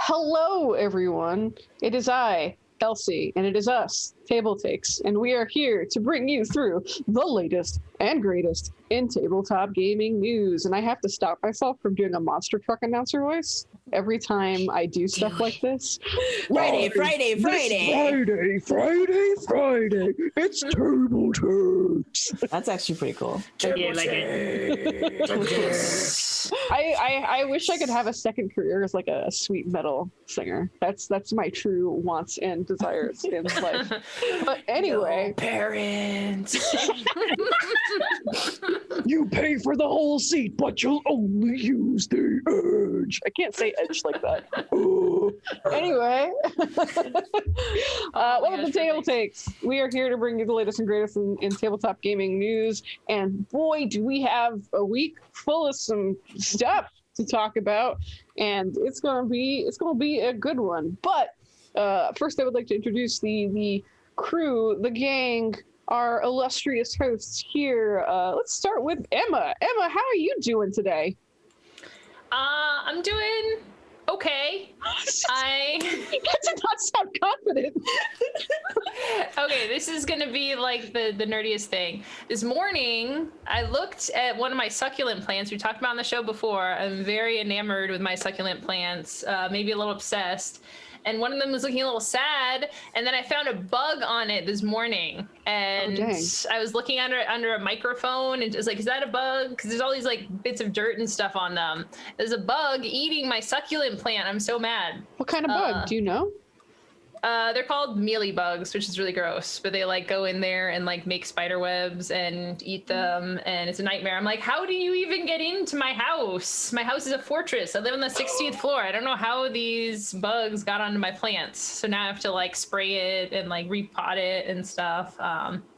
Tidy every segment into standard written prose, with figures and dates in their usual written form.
Hello, everyone. It is I, Elsie, and it is us, TableTakes, and we are here to bring you through the latest and greatest in tabletop gaming news. And I have to stop myself from doing a monster truck announcer voice every time I do stuff like this. Friday. It's TableTakes. That's actually pretty cool. Yeah, like it. I wish I could have a second career as like a sweet metal singer. That's my true wants and desires in life. But anyway, no parents. You pay for the whole seat, but you'll only use the edge. I can't say edge like that. Anyway, welcome to TableTakes. We are here to bring you the latest and greatest in tabletop gaming news. And boy, do we have a week full of some stuff to talk about, and it's gonna be a good one. But first, I would like to introduce the crew, the gang, our illustrious hosts here. Let's start with Emma. Emma, how are you doing today? I'm doing okay. You get to not sound confident. Okay, this is gonna be like the nerdiest thing. This morning, I looked at one of my succulent plants we talked about on the show before. I'm very enamored with my succulent plants, maybe a little obsessed. And one of them was looking a little sad, and then I found a bug on it this morning, and I was looking under a microphone, and it was like, is that a bug? Because there's all these like bits of dirt and stuff on them. There's a bug eating my succulent plant. I'm so mad. What kind of bug? Do you know? They're called mealy bugs, which is really gross, but they like go in there and like make spider webs and eat them, and it's a nightmare. I'm like, how do you even get into my house? My house is a fortress. I live on the 16th floor. I don't know how these bugs got onto my plants. So now I have to like spray it and like repot it and stuff.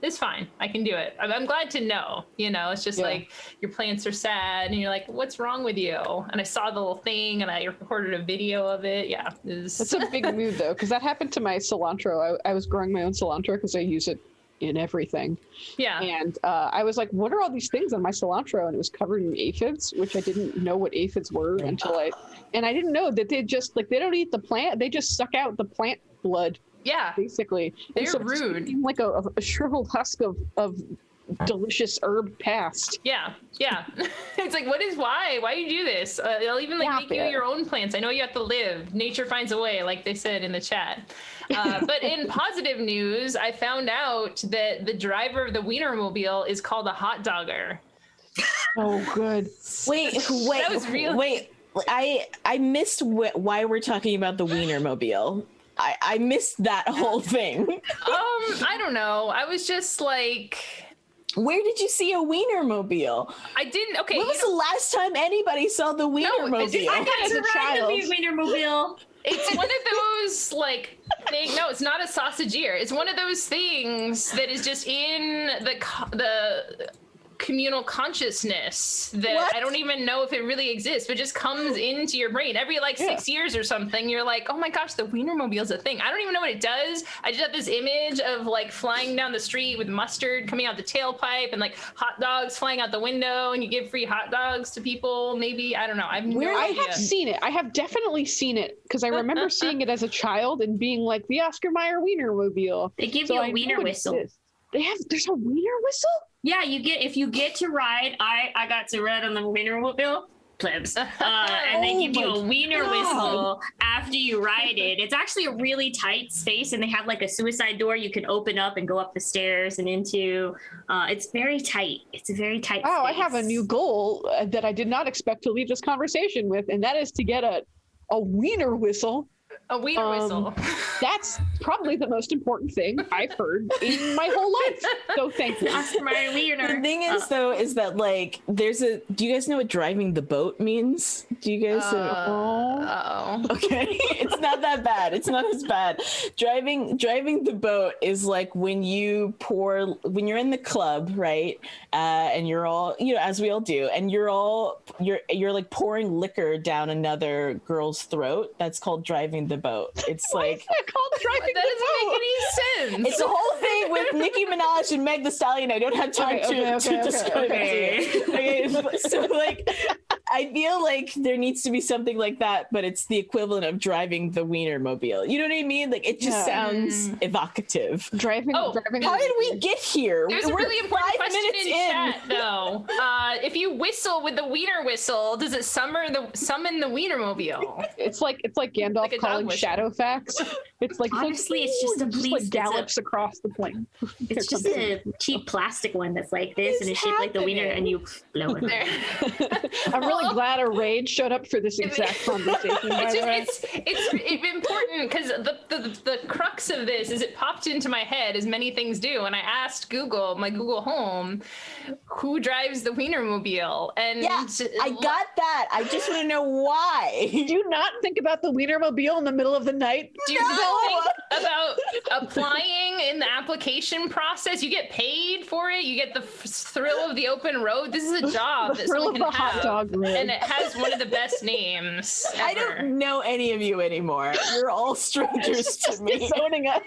It's fine. I can do it. I'm glad to know, it's just like your plants are sad and you're like, what's wrong with you? And I saw the little thing and I recorded a video of it. Yeah. That's a big mood though, because that happened to my cilantro. I was growing my own cilantro because I use it in everything. Yeah. And I was like, what are all these things on my cilantro? And it was covered in aphids, which I didn't know what aphids were until I didn't know that they just like, they don't eat the plant. They just suck out the plant blood. Yeah. Basically. They're rude. Like a shriveled husk of delicious herb past. Yeah. It's like, why you do this? They'll even like make you your own plants. I know you have to live. Nature finds a way, like they said in the chat. But in positive news, I found out that the driver of the Wienermobile is called a hot dogger. Oh, good. Wait. That was real. Wait. I missed why we're talking about the Wienermobile. I missed that whole thing. I don't know. I was just like, where did you see a Wienermobile? I didn't. Okay. When was the last time anybody saw the Wienermobile? I got to ride the Wienermobile. It's one of those like things. No, it's not a sausageer. It's one of those things that is just in the communal consciousness that I don't even know if it really exists, but just comes into your brain every like 6 years or something. You're like, oh my gosh, the Wienermobile's a thing. I don't even know what it does. I just have this image of like flying down the street with mustard coming out the tailpipe and like hot dogs flying out the window, and you give free hot dogs to people. Maybe, I don't know. I have seen it. I have definitely seen it because I remember seeing it as a child and being like, the Oscar Mayer Wienermobile. They give you a wiener whistle. There's a wiener whistle? Yeah, if you get to ride, I got to ride on the Wienermobile, plebs, and they give you a wiener whistle after you ride it. It's actually a really tight space, and they have like a suicide door you can open up and go up the stairs and into. It's very tight. It's a very tight space. I have a new goal that I did not expect to leave this conversation with, and that is to get a wiener whistle. A wiener whistle. That's probably the most important thing I've heard in my whole life. So thank you. Oscar Mayer Wiener. The thing is, though, is that like do you guys know what driving the boat means? Do you guys Okay. It's not that bad. It's not as bad. Driving the boat is like when you're in the club, right? And you're all, as we all do, and you're like pouring liquor down another girl's throat. That's called driving the boat. It's like, is that called driving that doesn't make any sense. It's a whole thing with Nicki Minaj and Meg Thee Stallion. I don't have time to describe it to you. Okay, so like I feel like there needs to be something like that, but it's the equivalent of driving the Wienermobile. You know what I mean? Like it just sounds evocative. Driving. How did we get here? There's a really important question in chat, though. If you whistle with the wiener whistle, does it summon the Wienermobile? It's like Gandalf Like a calling dog whistle. Shadowfax. It's like Honestly, it's just a just like gallops across the plane. It's just a cheap plastic one that's like this and it's shaped like the wiener, and you blow it. I'm really glad a raid showed up for this exact conversation. By the way. It's important because the crux of this is it popped into my head, as many things do, and I asked Google, my Google Home, who drives the Wienermobile, and Yeah, I got that. I just want to know why. Do you not think about the Wienermobile in the middle of the night? Do you think about applying in the application process? You get paid for it. You get the thrill of the open road. This is a job that thrill someone of can the hot have, dog road. and it has one of the best names ever. I don't know any of you anymore. You're all strangers to me. Disowning us.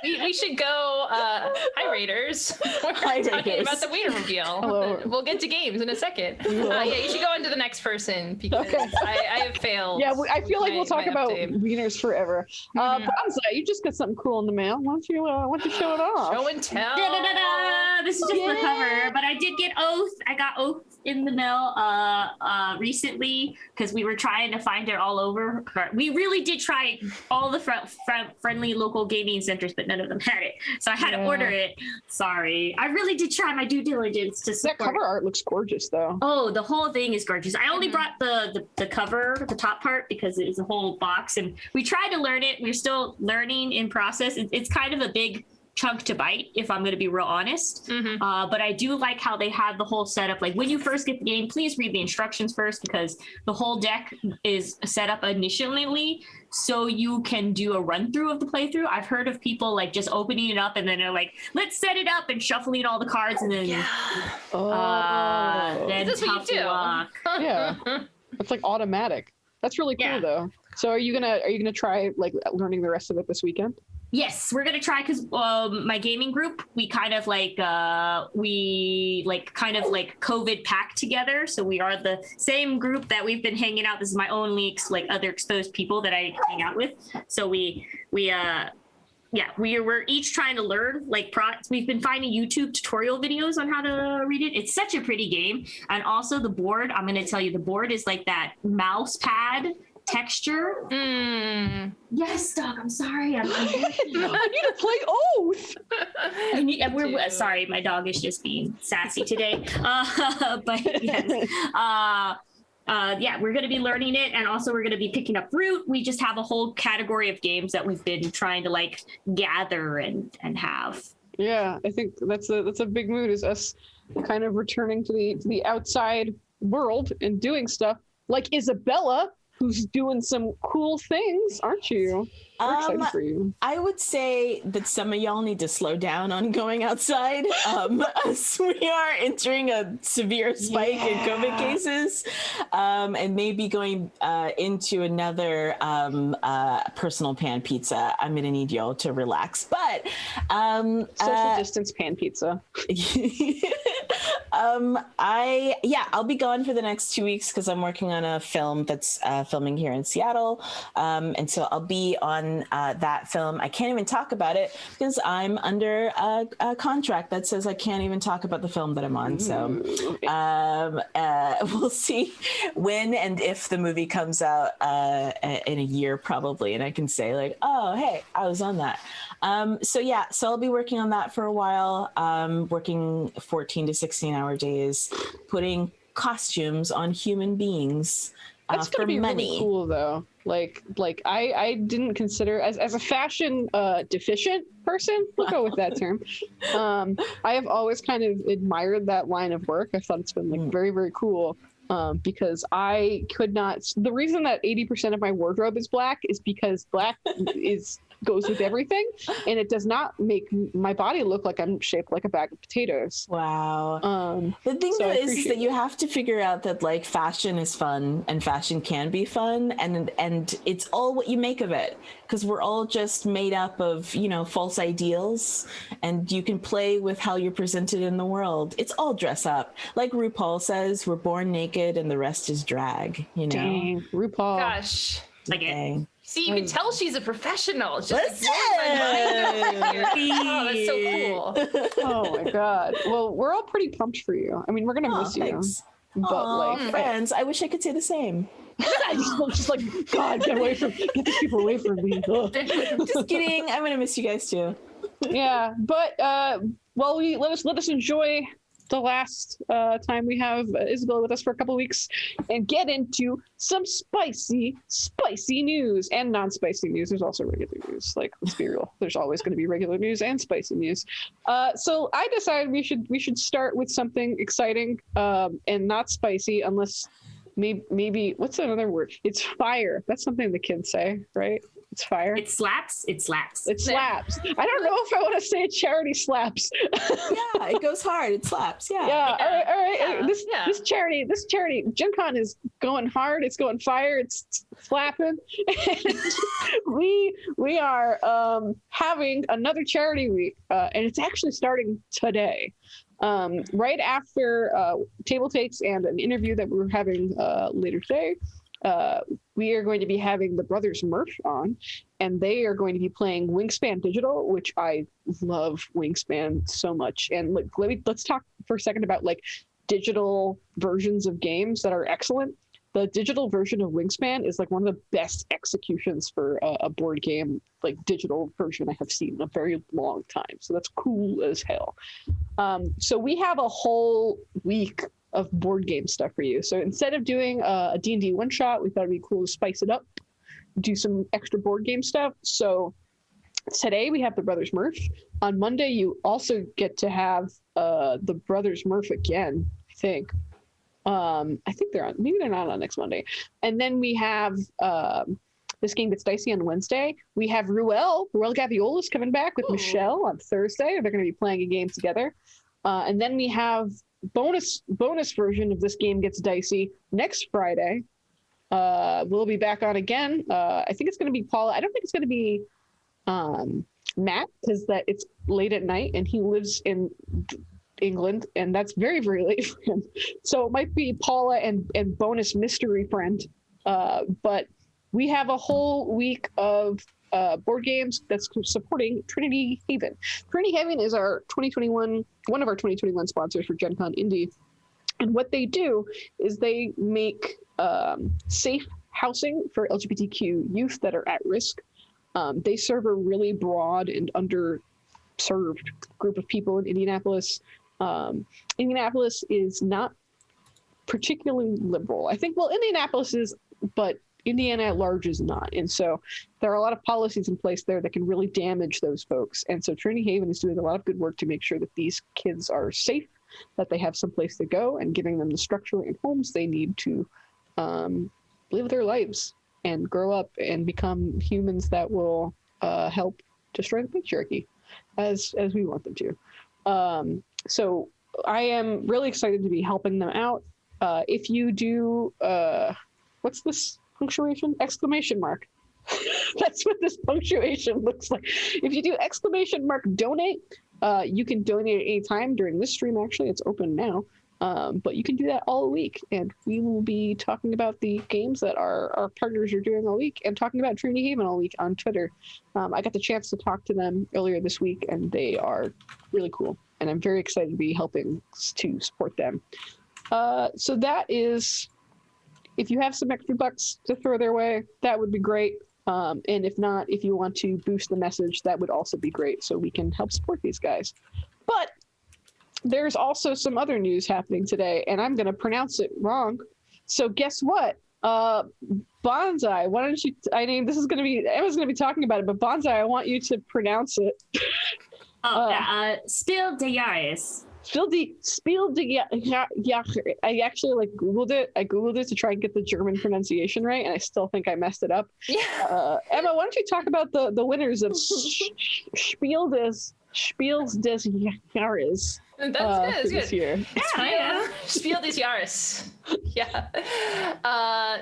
We should go. Hi, Raiders. We're talking Raiders. about the Wienermobile. Hello. We'll get to games in a second. Yeah, you should go on to the next person because Okay. I have failed. Yeah, I feel like we'll talk my about update. wieners forever. Bonza, you just got something cool in the mail. Why don't you show it off? Show and tell. Da-da-da-da! This is just the cover, but I did get Oath. I got Oath in the mail recently because we were trying to find it all over. We really did try all the friendly local gaming centers, but none of them had it. So I had to order it. Sorry. I really did try my due diligence to That support. cover art looks gorgeous, though. Oh, the whole thing is gorgeous. I only brought the cover, the top part, because it was a whole box, and we tried to learn it. We're still learning in process. It's kind of a big chunk to bite, if I'm going to be real honest. But I do like how they have the whole setup. Like when you first get the game, please read the instructions first, because the whole deck is set up initially so you can do a run through of the playthrough. I've heard of people like just opening it up and then they're like, let's set it up, and shuffling all the cards, and then then That's what tough you do. luck. Yeah, it's like automatic. That's really cool, though. So are you gonna try like learning the rest of it this weekend? Yes, we're gonna try, because my gaming group, we kind of like COVID packed together. So we are the same group that we've been hanging out. This is my only like other exposed people that I hang out with. So we're each trying to learn we've been finding YouTube tutorial videos on how to read it. It's such a pretty game. And also the board, I'm going to tell you, the board is like that mouse pad texture. Yes, dog, I'm sorry. I need to play Oath. Sorry, my dog is just being sassy today. But yes. We're going to be learning it, and also we're going to be picking up Root. We just have a whole category of games that we've been trying to like gather and have. Yeah, I think that's a big mood, is us kind of returning to the outside world and doing stuff like Isabella, who's doing some cool things, aren't you? We're excited for you. I would say that some of y'all need to slow down on going outside. As we are entering a severe spike in COVID cases, and maybe going into another personal pan pizza. I'm gonna need y'all to relax, but social distance pan pizza. I'll be gone for the next 2 weeks because I'm working on a film that's filming here in Seattle, and so I'll be on that film. I can't even talk about it because I'm under a contract that says I can't even talk about the film that I'm on. So we'll see when and if the movie comes out in a year probably, and I can say like, oh hey, I was on that. So I'll be working on that for a while, working 14 to 16-hour days, putting costumes on human beings. That's gonna be money. Really cool though. Like I didn't consider as a fashion deficient person, we'll go with that term. I have always kind of admired that line of work. I thought it's been like very, very cool. Because I could not. The reason that 80% of my wardrobe is black is because black is goes with everything, and it does not make my body look like I'm shaped like a bag of potatoes. Wow. The thing So is that you have to figure out that like fashion is fun and fashion can be fun, and it's all what you make of it, because we're all just made up of, you know, false ideals, and you can play with how you're presented in the world. It's all dress up. Like RuPaul says, we're born naked and the rest is drag, you know? Dang, RuPaul. Gosh. Like it. Dang. See, you can tell she's a professional. It's just Listen! oh, that's so cool. Oh my God. Well, we're all pretty pumped for you. I mean, we're gonna miss you, Thanks. but like, Friends, I wish I could say the same. I just like, God, get these people away from me. Ugh. Just kidding. I'm gonna miss you guys too. Yeah, but well, let us enjoy the last time we have Isabel with us for a couple of weeks and get into some spicy news and non-spicy news. There's also regular news. Like, let's be real. There's always going to be regular news and spicy news. So I decided we should start with something exciting and not spicy, unless maybe what's another word? It's fire. That's something the kids say, right? It's fire. It slaps. It slaps. It slaps. I don't know if I want to say charity slaps. Yeah, it goes hard. It slaps. Yeah. Yeah. All right. Yeah. This charity, Gen Con is going hard. It's going fire. It's slapping. we are having another charity week, and it's actually starting today. Right after TableTakes and an interview that we're having later today. We are going to be having the Brothers Murph on, and they are going to be playing Wingspan Digital, which I love Wingspan so much. And like, let's talk for a second about like digital versions of games that are excellent. The digital version of Wingspan is like one of the best executions for a board game, like digital version I have seen in a very long time. So that's cool as hell. So we have a whole week of board game stuff for you. So instead of doing a D&D one shot, we thought it'd be cool to spice it up, do some extra board game stuff. So today we have the Brothers Murph. On Monday, you also get to have the Brothers Murph again, I think. I think they're on, maybe they're not on next Monday. And then we have this game gets dicey on Wednesday. We have Ruel Gaviola's coming back with Michelle on Thursday. They're going to be playing a game together. And then we have bonus version of This Game Gets Dicey next Friday. We'll be back on again. I think it's going to be Paula. I don't think it's going to be Matt, because it's late at night and he lives in England, and that's very, very late for him. So it might be Paula and bonus mystery friend. But we have a whole week of board games that's supporting Trinity Haven. Trinity Haven is one of our 2021 sponsors for Gen Con Indy. And what they do is they make safe housing for LGBTQ youth that are at risk. They serve a really broad and underserved group of people in Indianapolis. Indianapolis is not particularly liberal. I think, well, Indianapolis is, but Indiana at large is not. And so there are a lot of policies in place there that can really damage those folks. And so Trinity Haven is doing a lot of good work to make sure that these kids are safe, that they have some place to go, and giving them the structure and homes they need to live their lives and grow up and become humans that will help destroy the patriarchy as we want them to. So I am really excited to be helping them out. If you do, what's this punctuation? Exclamation mark. That's what this punctuation looks like. If you do exclamation mark donate, you can donate at any time during this stream. Actually, it's open now. But you can do that all week, and we will be talking about the games that our partners are doing all week, and talking about Trinity Haven all week on Twitter. I got the chance to talk to them earlier this week, and they are really cool, and I'm very excited to be helping to support them. So that is, if you have some extra bucks to throw their way, that would be great. And if not, if you want to boost the message, that would also be great, so we can help support these guys. But there's also some other news happening today, and I'm going to pronounce it wrong. So guess what? Bonsai, why don't you, Emma's going to be talking about it, but Bonsai, I want you to pronounce it. Spiel de Jahres. Spiel de I actually like Googled it. I Googled it to try and get the German pronunciation right, and I still think I messed it up. Yeah. Emma, why don't you talk about the winners of Spiels des Jahres? That's good. This year. Spiel des Jahres. Yeah.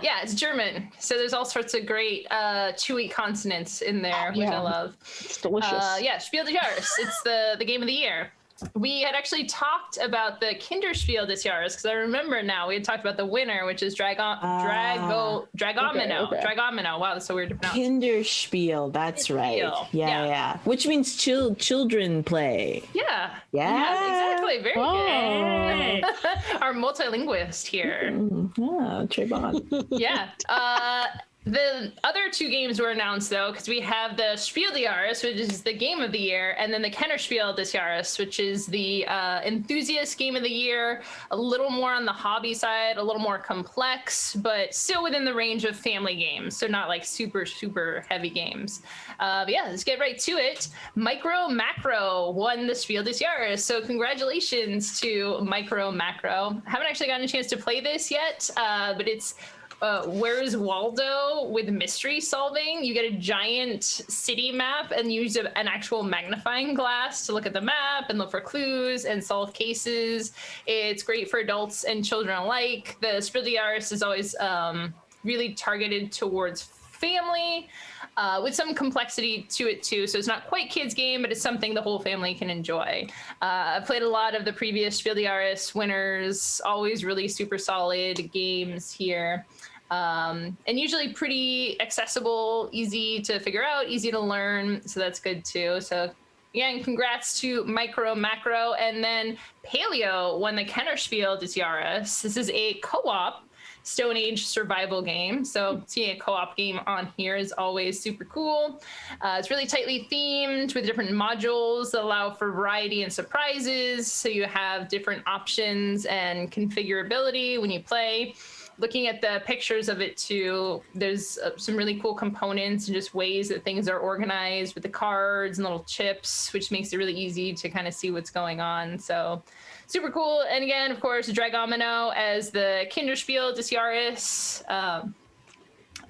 Yeah, it's German. So there's all sorts of great chewy consonants in there, which I love. It's delicious. Yeah, Spiel des Jahres. It's the game of the year. We had actually talked about the Kinderspiel des Jahres, because I remember now we had talked about the winner, which is Dragomino. Okay. Dragomino. Wow, that's so weird to pronounce. Kinderspiel, that's right. Yeah. Which means children play. Yeah, exactly. Very good. Our multilinguist here. Oh, Trayvon. Yeah. The other two games were announced, though, because we have the Spiel des Jahres, which is the game of the year, and then the Kennerspiel des Jahres, which is the enthusiast game of the year, a little more on the hobby side, a little more complex, but still within the range of family games, so not like super, super heavy games. But yeah, let's get right to it. Micro Macro won the Spiel des Jahres, so congratulations to Micro Macro. I haven't actually gotten a chance to play this yet, but it's Where's Waldo with mystery solving. You get a giant city map and use an actual magnifying glass to look at the map and look for clues and solve cases. It's great for adults and children alike. The Spiel des Jahres is always really targeted towards family, with some complexity to it too. So it's not quite kids game, but it's something the whole family can enjoy. I've played a lot of the previous Spiel des Jahres winners, always really super solid games here. And usually pretty accessible, easy to figure out, easy to learn. So that's good too. So again, congrats to Micro Macro. And then Paleo won the Kennerspiel des Jahres. This is a co-op Stone Age survival game. So seeing a co-op game on here is always super cool. It's really tightly themed with different modules that allow for variety and surprises. So you have different options and configurability when you play. Looking at the pictures of it too, there's some really cool components and just ways that things are organized with the cards and little chips, which makes it really easy to kind of see what's going on. So super cool. And again, of course, Dragomino as the Kinderspiel des Jahres.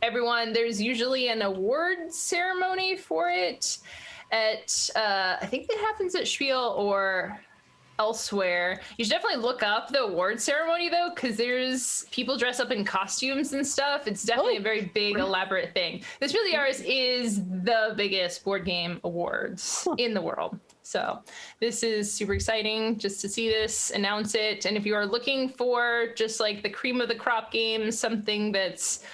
Everyone, there's usually an award ceremony for it at, I think it happens at Spiel or elsewhere. You should definitely look up the award ceremony though, because there's people dress up in costumes and stuff. It's definitely a very big, elaborate thing. This Spiel des Jahres is the biggest board game awards in the world. So this is super exciting just to see this, announce it. And if you are looking for just like the cream of the crop games, something that's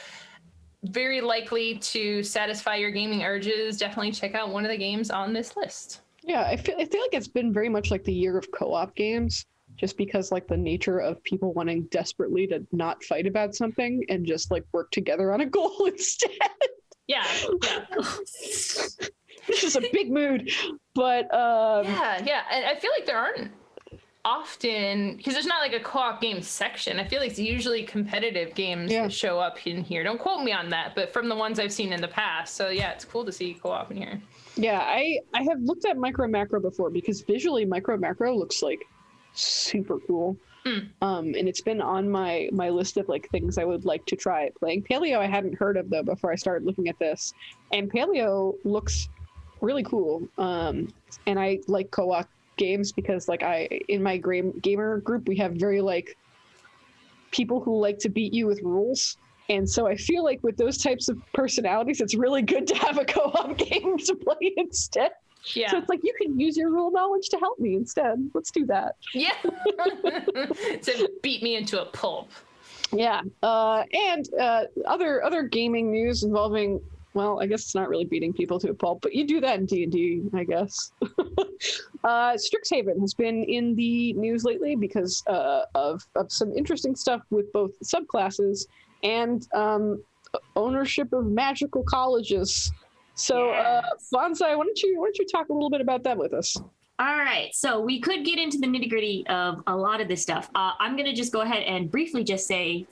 very likely to satisfy your gaming urges, definitely check out one of the games on this list. Yeah, I feel like it's been very much like the year of co-op games, just because like the nature of people wanting desperately to not fight about something and just like work together on a goal instead. Yeah. Which is a big mood, but yeah, and I feel like there aren't often, because there's not like a co-op game section. I feel like it's usually competitive games that show up in here. Don't quote me on that, but from the ones I've seen in the past. So yeah, it's cool to see co-op in here. Yeah, I have looked at Micro Macro before because visually Micro Macro looks like super cool. And it's been on my list of like things I would like to try playing. Paleo I hadn't heard of though before I started looking at this, and Paleo looks really cool. And I like co-op games because like in my gamer group we have very like people who like to beat you with rules. And so I feel like with those types of personalities, it's really good to have a co-op game to play instead. Yeah. So it's like, you can use your rule knowledge to help me instead. Let's do that. Yeah. To beat me into a pulp. Yeah. And other gaming news involving, well, I guess it's not really beating people to a pulp, but you do that in D&D, I guess. Strixhaven has been in the news lately because of some interesting stuff with both subclasses and ownership of magical colleges. So, Bonsai, why don't you talk a little bit about that with us? All right, so we could get into the nitty-gritty of a lot of this stuff. I'm going to just go ahead and briefly just say,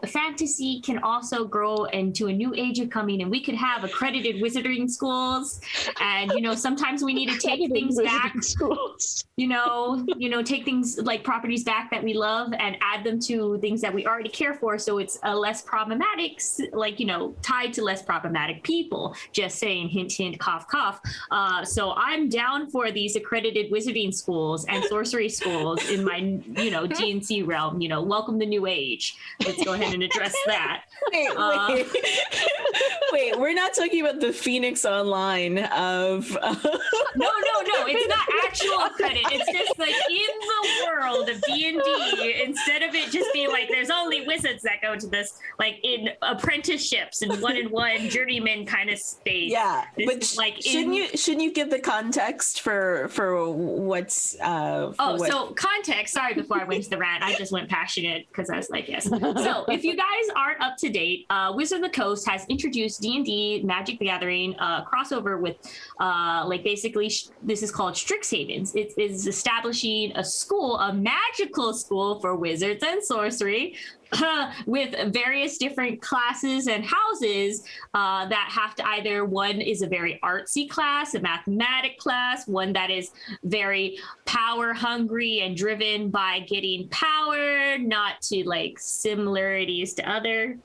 fantasy can also grow into a new age of coming, and we could have accredited wizarding schools. And, sometimes we need to take things back, schools. take things like properties back that we love and add them to things that we already care for. So it's a less problematic, tied to less problematic people. Just saying, hint, hint, cough, cough. So I'm down for these accredited wizarding schools and sorcery schools in my D&C realm. Welcome the new age. Let's go ahead and address that. Wait, we're not talking about the Phoenix Online of no, it's not actual credit. It's just like in the world of D&D, instead of it just being like there's only wizards that go to this, like in apprenticeships and one-on-one journeyman kind of state. Yeah, but shouldn't you give the context for what's so context, sorry, before I went to the rant, I just went passionate because I was like, yes. So if you guys aren't up to date, Wizard of the Coast has introduced D&D Magic the Gathering crossover with basically this is called Strixhaven. It is establishing a magical school for wizards and sorcery with various different classes and houses that have to either, one is a very artsy class, a mathematic class, one that is very power hungry and driven by getting power, not to like similarities to other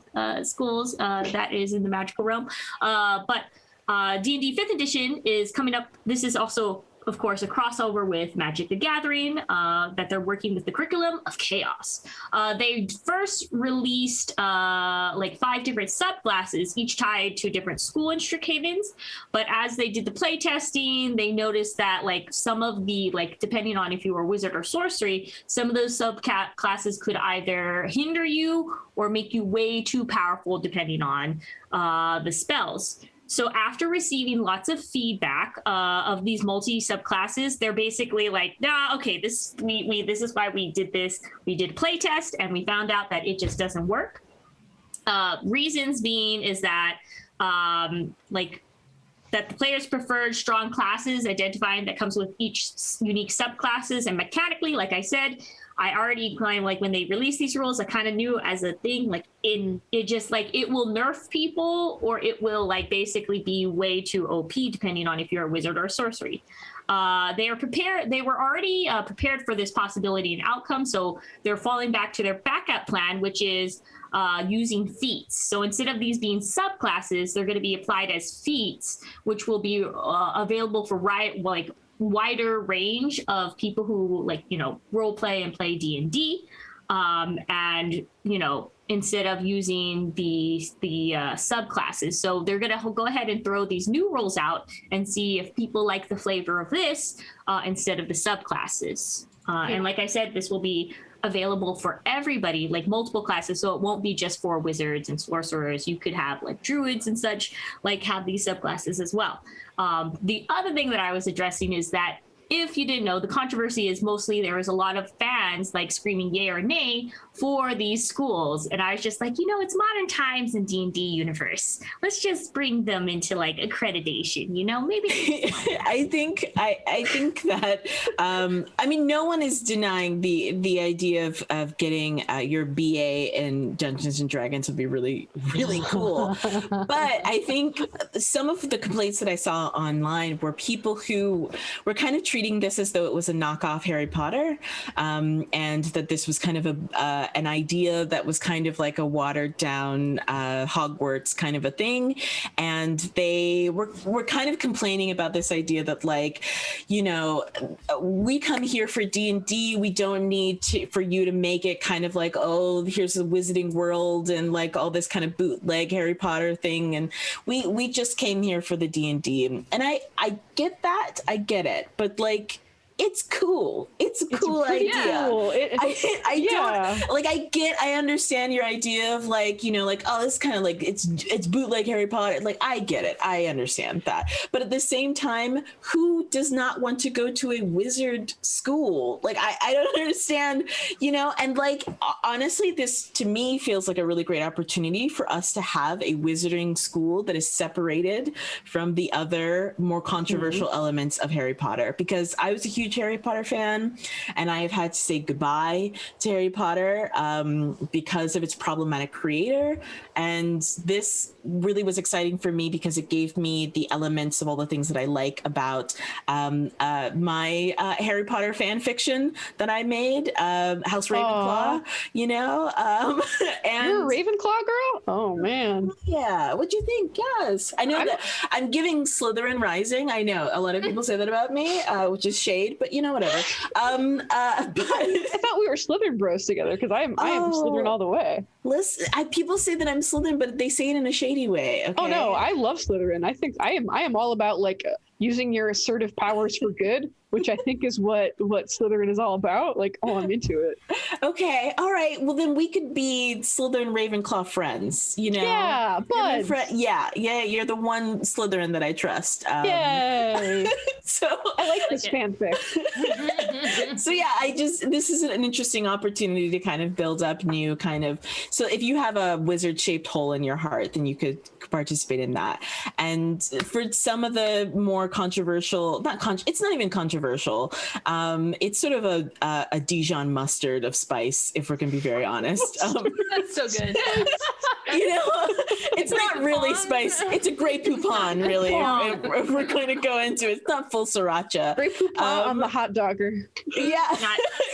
schools that is in the magical realm. But D&D 5th edition is coming up. This is also, of course, a crossover with Magic the Gathering, that they're working with the curriculum of chaos. They first released 5 different subclasses, each tied to a different school in Strixhaven's. But as they did the play testing, they noticed that some of the, depending on if you were wizard or sorcery, some of those subclasses could either hinder you or make you way too powerful depending on the spells. So after receiving lots of feedback of these multi-subclasses, they're basically like, okay, this is why we did this. We did play test and we found out that it just doesn't work. Reasons being is that that the players preferred strong classes, identifying that comes with each unique subclasses, and mechanically, like I said, I already when they released these rules, I kind of knew as a thing, it will nerf people or it will basically be way too OP depending on if you're a wizard or a sorcery. They are prepared. They were already prepared for this possibility and outcome, so they're falling back to their backup plan, which is using feats. So instead of these being subclasses, they're going to be applied as feats, which will be available for wider range of people who role play and play D&D, and instead of using the subclasses. So they're going to go ahead and throw these new rules out and see if people like the flavor of this instead of the subclasses. And like I said, this will be available for everybody, multiple classes, so it won't be just for wizards and sorcerers. You could have druids and such have these subclasses as well. The other thing that I was addressing is that if you didn't know, the controversy is mostly there was a lot of fans screaming yay or nay for these schools, and I was just it's modern times in D&D universe. Let's just bring them into accreditation. Maybe. I think that no one is denying the idea of getting your BA in Dungeons and Dragons would be really, really cool. But I think some of the complaints that I saw online were people who were kind of treating this as though it was a knockoff Harry Potter, and that this was kind of an idea that was kind of like a watered down Hogwarts kind of a thing, and they were kind of complaining about this idea that we come here for D&D, we don't need for you to make it kind of here's the Wizarding World and all this kind of bootleg Harry Potter thing, and we just came here for the D&D, and I get that, I get it, but it's cool. It's a cool idea. Cool. I understand your idea of it's kind of it's bootleg Harry Potter. I get it. I understand that. But at the same time, who does not want to go to a wizard school? I don't understand, and honestly, this to me feels like a really great opportunity for us to have a wizarding school that is separated from the other more controversial elements of Harry Potter, because I was a huge huge Harry Potter fan, and I have had to say goodbye to Harry Potter because of its problematic creator. And this really was exciting for me because it gave me the elements of all the things that I like about my Harry Potter fan fiction that I made, House Ravenclaw, you know. And you're a Ravenclaw girl? Oh man. Yeah. What'd you think? Yes. I know that I'm giving Slytherin Rising. I know a lot of people say that about me, which is shade, but you know, whatever. But I thought we were Slytherin bros together because I am Slytherin all the way. Listen, people say that I'm Slytherin, but they say it in a shady way. Okay? Oh no, I love Slytherin. I think I am all about like using your assertive powers for good, which I think is what Slytherin is all about. Like, oh, I'm into it. Okay, all right. Well, then we could be Slytherin Ravenclaw friends. You know? Yeah, but yeah. You're the one Slytherin that I trust. Yay! So I like this fanfic. So yeah, this is an interesting opportunity to kind of build up new kind of. So if you have a wizard-shaped hole in your heart, then you could participate in that. And for some of the more controversial, it's not even controversial. It's sort of a Dijon mustard of spice, if we're going to be very honest. That's so good. You know, it's not really spice. It's a Grey Poupon, really. If we're going to go into it. It's not full sriracha. Grey Poupon on the hot dogger. Yeah,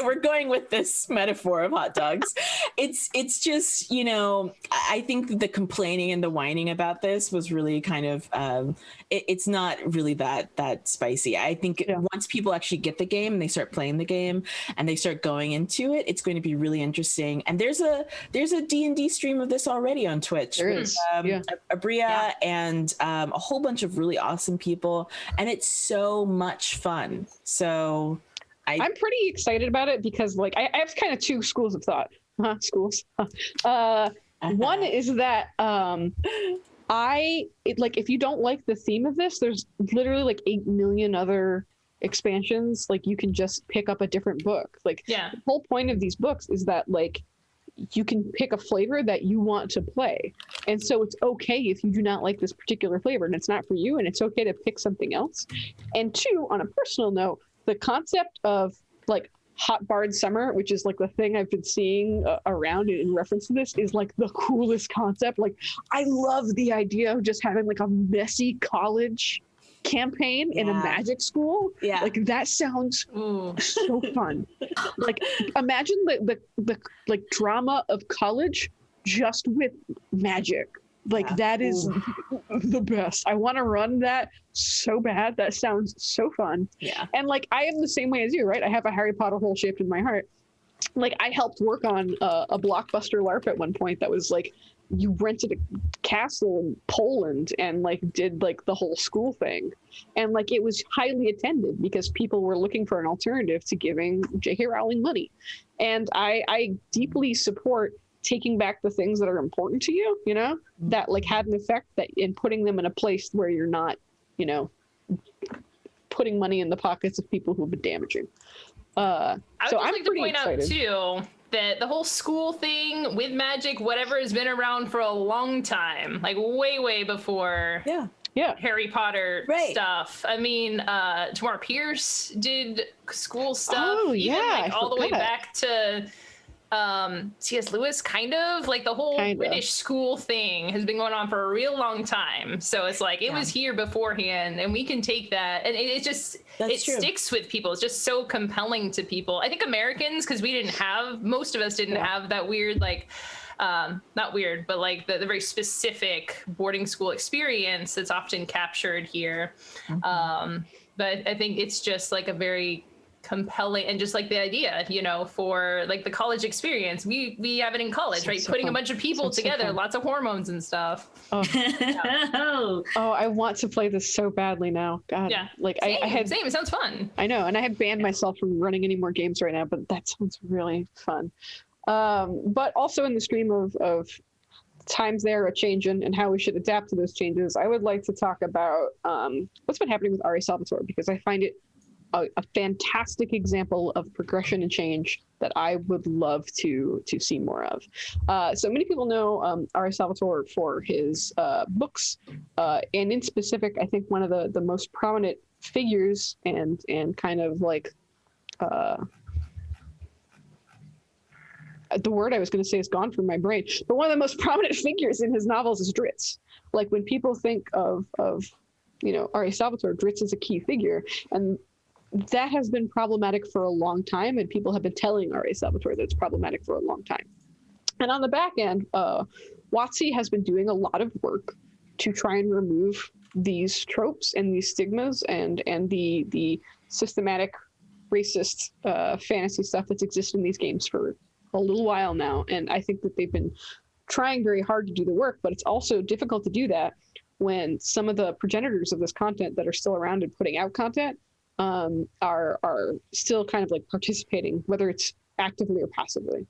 we're going with this metaphor of hot dogs. It's just, you know, I think the complaining and the whining about this was really kind of, it's not really that spicy. I think once people actually get the game and they start playing the game and they start going into it, it's going to be really interesting. And there's a D&D stream of this already on Twitch. There is. Abria and a whole bunch of really awesome people, and it's so much fun. So I'm pretty excited about it because like I have kind of two schools of thought. One is that if you don't like the theme of this, there's literally like 8 million other expansions. Like you can just pick up a different book. Like the whole point of these books is that like you can pick a flavor that you want to play. And so it's okay if you do not like this particular flavor and it's not for you, and it's okay to pick something else. And two, on a personal note, the concept of like hot barred summer, which is like the thing I've been seeing around in reference to this, is like the coolest concept. Like I love the idea of just having like a messy college campaign in a magic school. Like that sounds so fun. Like imagine the like drama of college just with magic. Like that is the best. I want to run that so bad. That sounds so fun. And like I am the same way as you, right? I have a Harry Potter hole shaped in my heart. Like I helped work on a blockbuster LARP at one point that was like you rented a castle in Poland and like did like the whole school thing. And like it was highly attended because people were looking for an alternative to giving J.K. Rowling money. And I deeply support taking back the things that are important to you, you know, that like had an effect, that in putting them in a place where you're not, you know, putting money in the pockets of people who've been damaging. I would so just I'm like to pretty point excited. out too that the whole school thing with magic, whatever, has been around for a long time, like way before Harry Potter stuff. I mean, Tamora Pierce did school stuff, like all the way back to C.S. Lewis, kind of like the whole British school thing has been going on for a real long time. So it's like it was here beforehand, and we can take that, and it just sticks with people. It's just so compelling to people. I think Americans, because most of us didn't have that weird like not weird, but like the very specific boarding school experience that's often captured here. But I think it's just like a very compelling, and just like the idea, you know, for like the college experience, we have it in college, right? Putting a bunch of people together, lots of hormones and stuff. Oh, I want to play this so badly now. God, like same, I had it sounds fun. I know, and I have banned myself from running any more games right now, but that sounds really fun. But also in the stream of times there are changing and how we should adapt to those changes, I would like to talk about what's been happening with R.A Salvadore, because I find it a fantastic example of progression and change that I would love to see more of. So many people know R.A Salvadore for his books, and in specific, I think one of the most prominent figures and kind of like the word I was going to say is gone from my brain, but one of the most prominent figures in his novels is Drizzt. Like when people think of R.A Salvadore, Drizzt is a key figure, and that has been problematic for a long time, and people have been telling R.A Salvadore that it's problematic for a long time. And on the back end, WotC has been doing a lot of work to try and remove these tropes and these stigmas and the systematic racist fantasy stuff that's existed in these games for a little while now. And I think that they've been trying very hard to do the work, but it's also difficult to do that when some of the progenitors of this content that are still around and putting out content are still kind of like participating, whether it's actively or passively.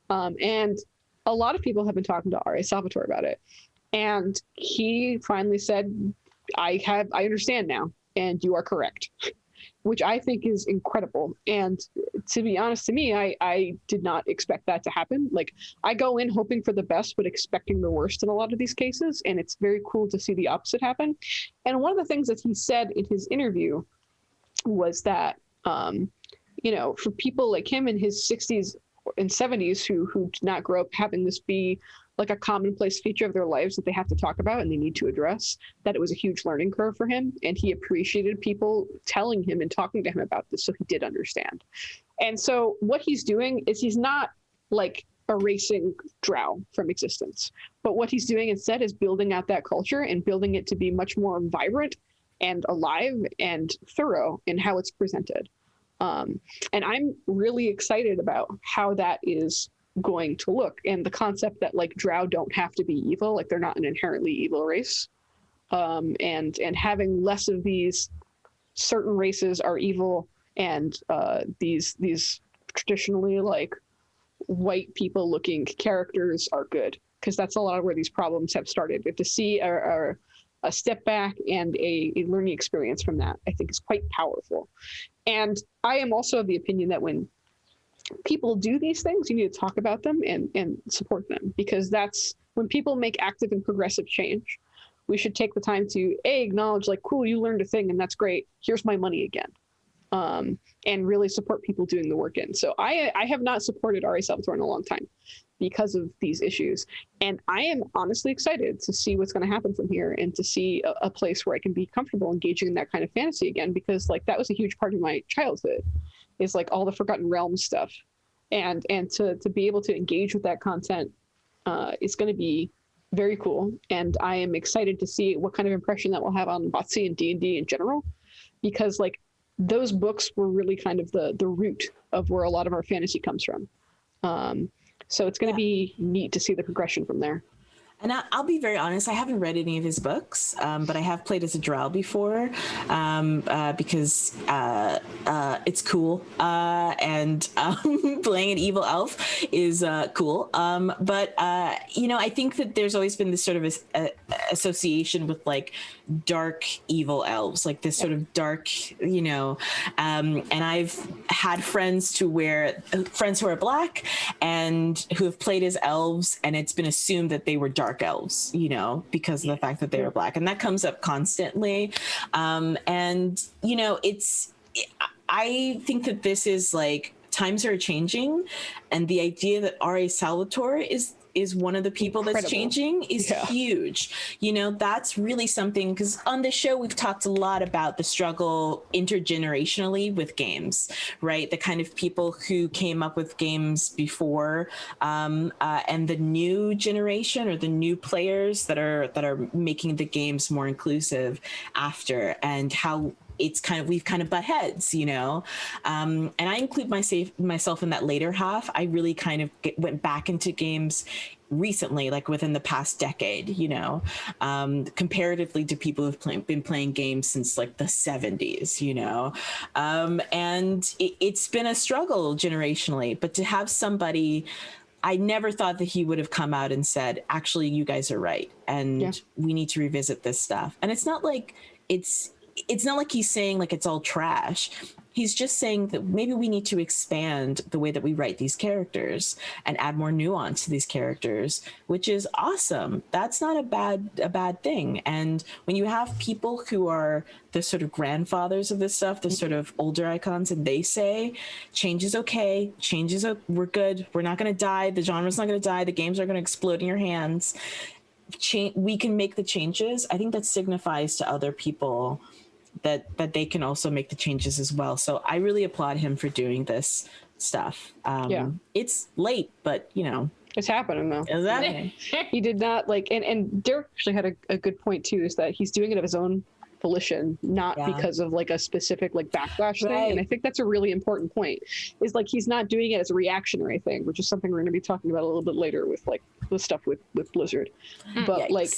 And a lot of people have been talking to R.A Salvatore about it. And he finally said, I understand now, and you are correct, which I think is incredible. And to be honest, to me, I did not expect that to happen. Like, I go in hoping for the best, but expecting the worst in a lot of these cases. And it's very cool to see the opposite happen. And one of the things that he said in his interview was that, for people like him in his 60s and 70s who did not grow up having this be like a commonplace feature of their lives that they have to talk about and they need to address, that it was a huge learning curve for him. And he appreciated people telling him and talking to him about this, so he did understand. And so what he's doing is he's not like erasing drow from existence, but what he's doing instead is building out that culture and building it to be much more vibrant and alive and thorough in how it's presented. And I'm really excited about how that is going to look, and the concept that like drow don't have to be evil, like they're not an inherently evil race, and having less of these certain races are evil, and these traditionally like white people looking characters are good, because that's a lot of where these problems have started. To see a step back and a learning experience from that, I think is quite powerful. And I am also of the opinion that when people do these things, you need to talk about them and support them, because that's when people make active and progressive change. We should take the time to acknowledge, like, cool, you learned a thing and that's great, here's my money again, and really support people doing the work in. So I have not supported R.A Salvadore in a long time because of these issues, and I am honestly excited to see what's going to happen from here and to see a place where I can be comfortable engaging in that kind of fantasy again, because like that was a huge part of my childhood, is like all the Forgotten Realms stuff, and to be able to engage with that content is going to be very cool. And I am excited to see what kind of impression that will have on WotC and D&D in general, because like those books were really kind of the root of where a lot of our fantasy comes from. So it's going to be neat to see the progression from there. And I'll be very honest, I haven't read any of his books, but I have played as a drow before, because it's cool, and playing an evil elf is cool. But I think that there's always been this sort of association with like dark evil elves, like this sort of dark, and I've had friends who are black and who have played as elves, and it's been assumed that they were dark elves, because of the fact that they were black, and that comes up constantly. I think that this is like, times are changing, and the idea that R.A Salvatore is one of the people that's changing is huge. That's really something, because on the show we've talked a lot about the struggle intergenerationally with games, right? The kind of people who came up with games before, and the new generation, or the new players that are making the games more inclusive after, and how we've kind of butt heads, and I include myself in that later half. I really kind of went back into games recently, like within the past decade, comparatively to people who've been playing games since like the 70s, and it's been a struggle generationally. But to have somebody, I never thought that he would have come out and said, actually, you guys are right, and we need to revisit this stuff. And it's not like he's saying like it's all trash. He's just saying that maybe we need to expand the way that we write these characters and add more nuance to these characters, which is awesome. That's not a bad thing. And when you have people who are the sort of grandfathers of this stuff, the sort of older icons, and they say change is okay, we're good, we're not going to die, the genre's not going to die, the games are going to explode in your hands, we can make the changes. I think that signifies to other people that they can also make the changes as well. So I really applaud him for doing this stuff. It's late, but it's happening though. Is that He did not like, and Derek actually had a good point too, is that he's doing it of his own volition, not because of like a specific like backlash thing. And I think that's a really important point, is like he's not doing it as a reactionary thing, which is something we're going to be talking about a little bit later with like the stuff with Blizzard. But like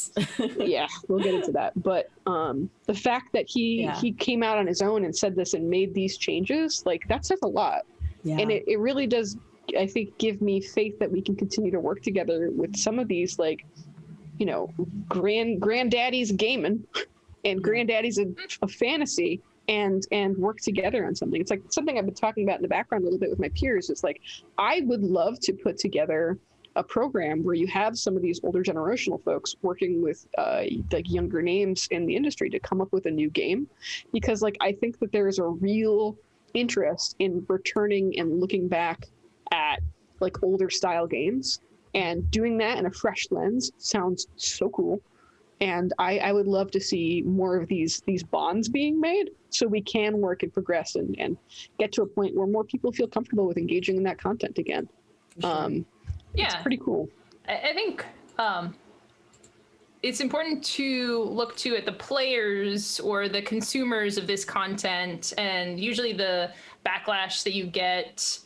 we'll get into that. But the fact that he came out on his own and said this and made these changes, like that says a lot. And it really does, I think, give me faith that we can continue to work together with some of these like granddaddies gaming and granddaddies of fantasy, and work together on something. It's like something I've been talking about in the background a little bit with my peers. It's like, I would love to put together a program where you have some of these older generational folks working with like younger names in the industry to come up with a new game, because like I think that there is a real interest in returning and looking back at like older style games, and doing that in a fresh lens sounds so cool. And I would love to see more of these bonds being made, so we can work and progress and get to a point where more people feel comfortable with engaging in that content again. It's pretty cool. I think it's important to look at the players or the consumers of this content, and usually the backlash that you get,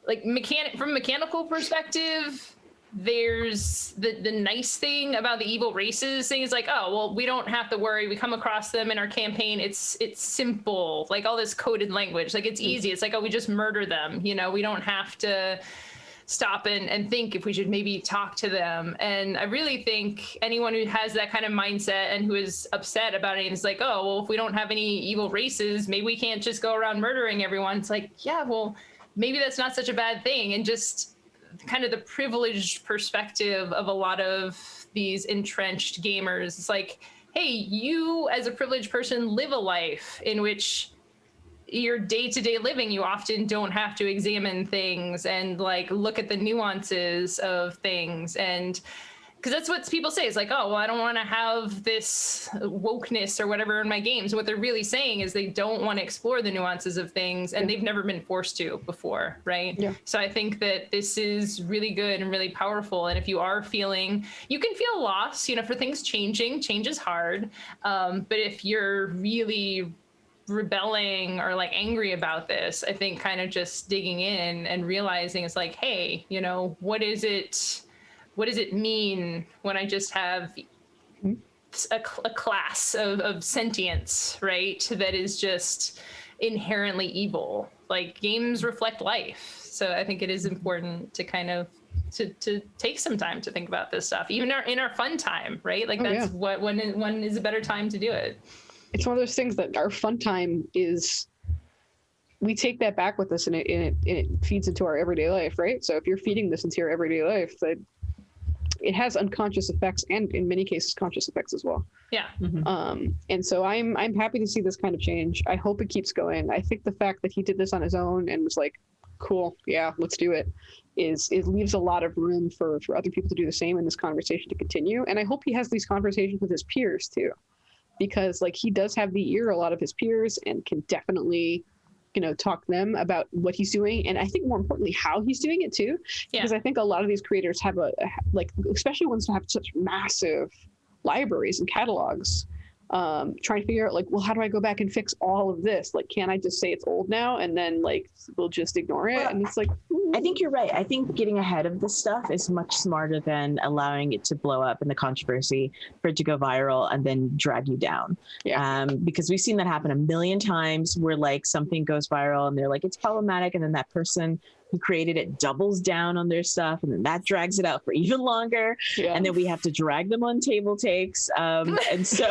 like from a mechanical perspective, there's the nice thing about the evil races thing is like, oh, well, we don't have to worry. We come across them in our campaign. It's simple, like all this coded language, like it's easy. It's like, oh, we just murder them. We don't have to stop and think if we should maybe talk to them. And I really think anyone who has that kind of mindset and who is upset about it and is like, oh, well, if we don't have any evil races, maybe we can't just go around murdering everyone. It's like, yeah, well, maybe that's not such a bad thing. And just kind of the privileged perspective of a lot of these entrenched gamers. It's like, hey, you as a privileged person live a life in which your day-to-day living, you often don't have to examine things and like look at the nuances of things. And because that's what people say. It's like, oh, well, I don't want to have this wokeness or whatever in my games. What they're really saying is they don't want to explore the nuances of things, and they've never been forced to before, right? Yeah. So I think that this is really good and really powerful. And if you are you can feel lost, for things changing. Change is hard. But if you're really rebelling or like angry about this, I think kind of just digging in and realizing it's like, hey, what does it mean when I just have a class of sentience, right? That is just inherently evil. Like games reflect life. So I think it is important to kind of to take some time to think about this stuff, even in our fun time, right? Like that's when is a better time to do it. It's one of those things that our fun time is, we take that back with us, and it feeds into our everyday life, right? So if you're feeding this into your everyday life, it has unconscious effects, and in many cases conscious effects as well. Yeah. And so I'm happy to see this kind of change. I hope it keeps going. I think the fact that he did this on his own and was like, cool, yeah, let's do it, it leaves a lot of room for other people to do the same, and this conversation to continue. And I hope he has these conversations with his peers too, because like he does have the ear of a lot of his peers and can definitely talk to them about what he's doing, and I think more importantly how he's doing it too, because I think a lot of these creators have especially ones that have such massive libraries and catalogs, trying to figure out like, well, how do I go back and fix all of this? Like, can't I just say it's old now and then like we'll just ignore it? And it's like, I think you're right. I think getting ahead of this stuff is much smarter than allowing it to blow up in the controversy, for it to go viral and then drag you down. Because we've seen that happen a million times, where like something goes viral and they're like, it's problematic, and then that person who created it doubles down on their stuff, and then that drags it out for even longer, and then we have to drag them on TableTakes, and so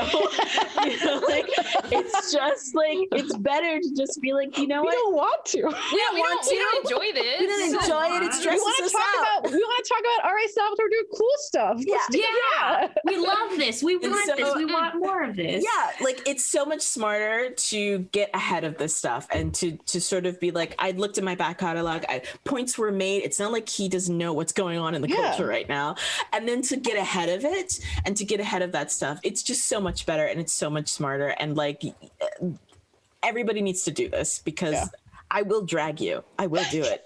It's just like, it's better to just be like, you know We what? don't want to. We don't enjoy this. We don't enjoy it. It We stresses want us to talk out. about. We want to talk about R.A Salvadore doing cool stuff. Let's do Yeah. that. We love this. We And want so- this. We want more of this. Yeah, like it's so much smarter to get ahead of this stuff and to sort of be like, I looked at my back catalog, points were made. It's not like he doesn't know what's going on in the culture right now. And then to get ahead of it and to get ahead of that stuff, it's just so much better and it's so much smarter. And like everybody needs to do this because I will drag you. I will do it.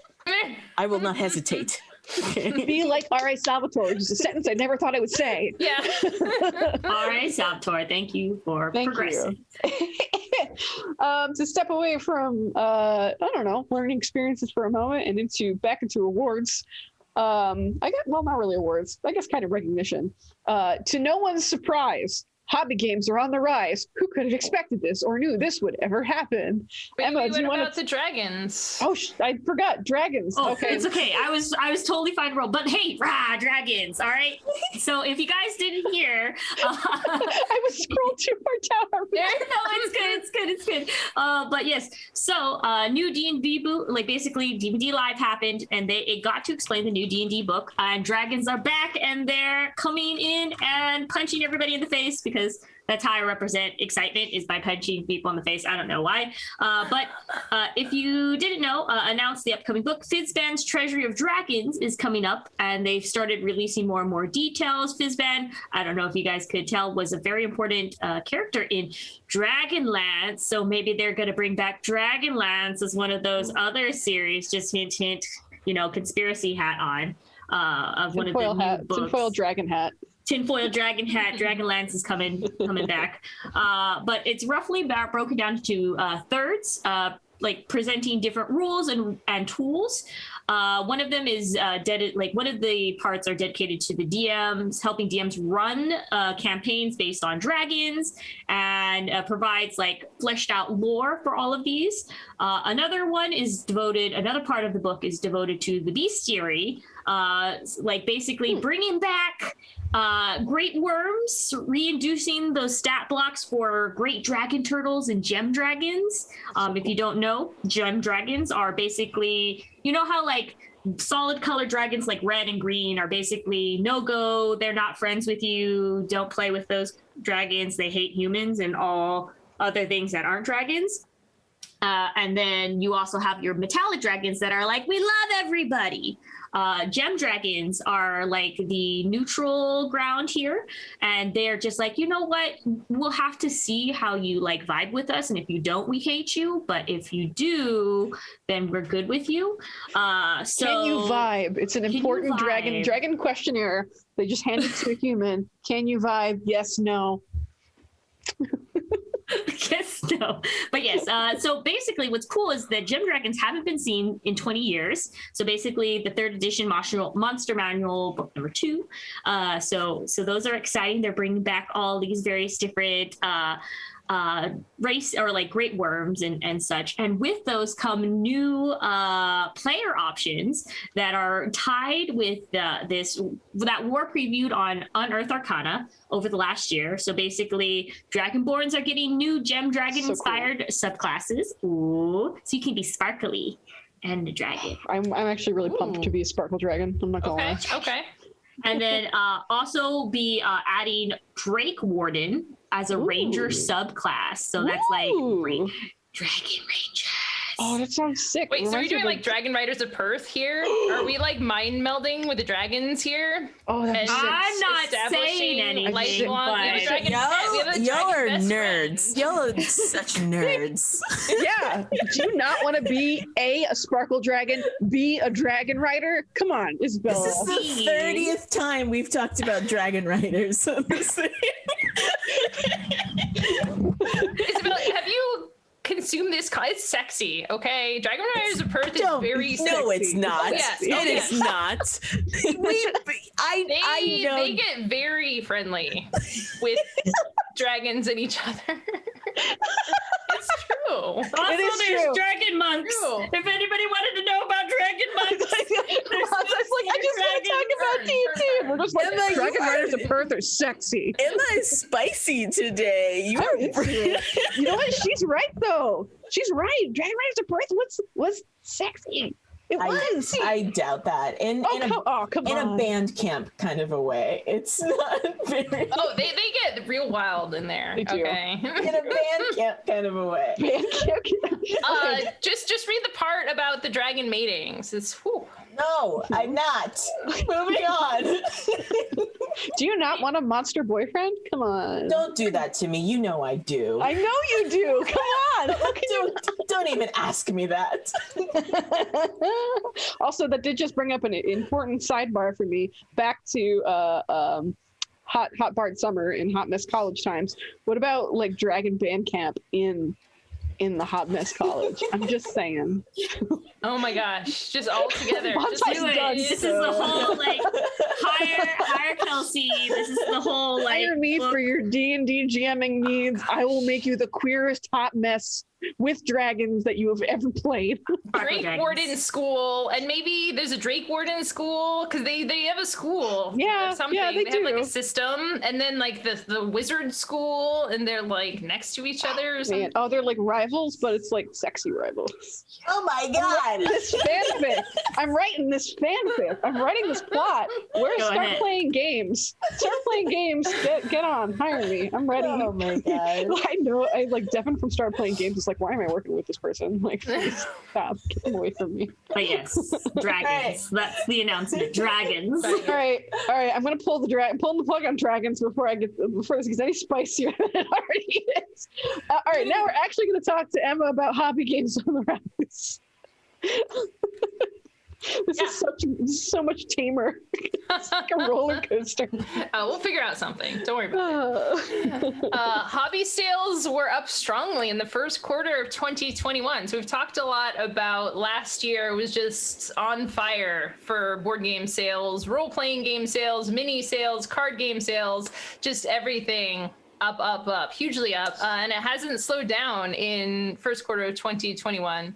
I will not hesitate. Be like R.A Salvadore, just a sentence I never thought I would say. Yeah. R.A Salvatore, thank you for progressing. To step away from I don't know, learning experiences for a moment and back into awards. I got, well, not really awards, I guess kind of recognition. To no one's surprise, hobby games are on the rise. Who could have expected this or knew this would ever happen? Wait, Emma, what do you want about the dragons? Oh, I forgot dragons. Oh, Okay. it's okay. I was totally fine to roll, but hey, dragons! All right. So if you guys didn't hear, I was scrolled too far down. no, it's good. But yes, so new D&D book, like basically D&D Live happened, and it got to explain the new D&D book, and dragons are back, and they're coming in and punching everybody in the face because that's how I represent excitement, is by punching people in the face. I don't know why. But if you didn't know, announced the upcoming book, Fizban's Treasury of Dragons is coming up, and they've started releasing more and more details. Fizban, I don't know if you guys could tell, was a very important character in Dragonlance. So maybe they're going to bring back Dragonlance as one of those other series. Just hint, hint, conspiracy hat on of one of the new books. Tinfoil dragon hat. Tinfoil dragon hat, Dragonlance is coming back. But it's roughly about broken down into thirds, like presenting different rules and tools. One of them is one of the parts are dedicated to the DMs, helping DMs run campaigns based on dragons, and provides like fleshed out lore for all of these. Another part of the book is devoted to the bestiary, like basically bringing back great worms, reintroducing those stat blocks for great dragon turtles and gem dragons. If you don't know, gem dragons are basically, you know how like solid color dragons like red and green are basically no-go, they're not friends with you, don't play with those dragons, they hate humans and all other things that aren't dragons. And then you also have your metallic dragons that are like, we love everybody. Gem dragons are like the neutral ground here, and they're just like, you know what, we'll have to see how you like vibe with us, and if you don't, we hate you, but if you do, then we're good with you. So Can you vibe? It's an important dragon questionnaire. They just hand it to a human. Can you vibe? Yes, no. Yes, no. But yes, so basically what's cool is that gem dragons haven't been seen in 20 years. So basically the 3rd edition Monster Manual, book number 2. So those are exciting. They're bringing back all these various different race or like great worms and such. And with those come new player options that are tied with that were previewed on Unearthed Arcana over the last year. So basically Dragonborns are getting new gem dragon inspired subclasses. Ooh, so you can be sparkly and a dragon. I'm actually really pumped to be a sparkle dragon. I'm not gonna lie. Okay. And then also be adding Drake Warden as a ranger subclass. So that's like Dragon Rangers. Oh, that sounds sick. Wait, so are we doing like Dragon Riders of Perth here? Are we like mind melding with the dragons here? Oh, that's I'm not saying anything, but y'all are nerds. Y'all are such nerds. Yeah. Do you not want to be a sparkle dragon, B, a dragon rider? Come on, Isabella. This is the 30th time we've talked about Dragon Riders. Isabella, have you consume this? It's sexy, okay? Dragon Riders of Perth is very sexy. No, it's not. Yes, it is not. I know. They get very friendly with dragons and each other. It's true. Also, there's dragon monks. If anybody wanted to know about dragon monks. I just want to talk about D&D. We're just like, Emma, Dragon Riders of Perth are sexy. Emma is spicy today. You know what? She's right, though. She's right. Dragon Riders of Perth was sexy. It was. I doubt that. In a band camp kind of a way. It's not very. Oh, they get real wild in there. They do. Okay. In a band camp kind of a way. Band camp. Just read the part about the dragon matings. It's whew. No, I'm not. Moving on. Do you not want a monster boyfriend? Come on. Don't do that to me. You know I do. I know you do. Come on. How can Don't even ask me that. Also, that did just bring up an important sidebar for me. Back to Hot Bart Summer in Hot Mess College times. What about like Dragon Band Camp in the Hot Mess College? I'm just saying. Oh my gosh, just all together. Just Do it. This is the whole like hire Kelsey. This is the whole like hire me for your D&D GMing needs. I will make you the queerest hot mess with dragons that you have ever played. Drake Warden school, and maybe there's a Drake Warden school because they have a school. Yeah, something. yeah, they have like do. a system, and then like the wizard school, and they're like next to each other or something. Man. Oh, they're like rivals, but it's like sexy rivals. Oh my god. This fanfic. I'm writing this fanfic. I'm writing this plot. Start playing games. Start playing games. Get on. Hire me. I'm ready. Oh my god. I know. I like Devin from Start Playing Games is like, why am I working with this person? Like, please stop. Get them away from me. But yes, dragons. That's the announcement. Dragons. All right. I'm gonna pull the plug on dragons before this gets any spicier than it already is. All right, now we're actually gonna talk to Emma about hobby games on the rise. This is so much tamer. It's like a roller coaster. We'll figure out something. Don't worry about it. Hobby sales were up strongly in the first quarter of 2021. So we've talked a lot about last year was just on fire for board game sales, role-playing game sales, mini sales, card game sales, just everything up, hugely up. And it hasn't slowed down in first quarter of 2021.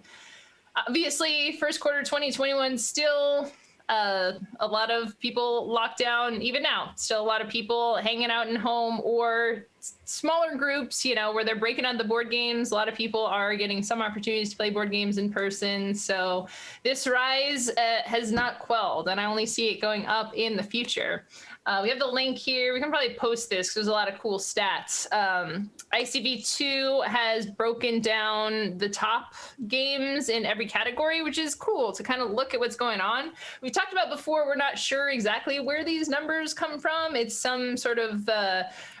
Obviously, first quarter 2021, still a lot of people locked down, even now. Still a lot of people hanging out in home or smaller groups, where they're breaking out the board games. A lot of people are getting some opportunities to play board games in person. So this rise has not quelled, and I only see it going up in the future. We have the link here. We can probably post this because there's a lot of cool stats. ICV2 has broken down the top games in every category, which is cool to kind of look at what's going on. We talked about before, we're not sure exactly where these numbers come from. It's some sort of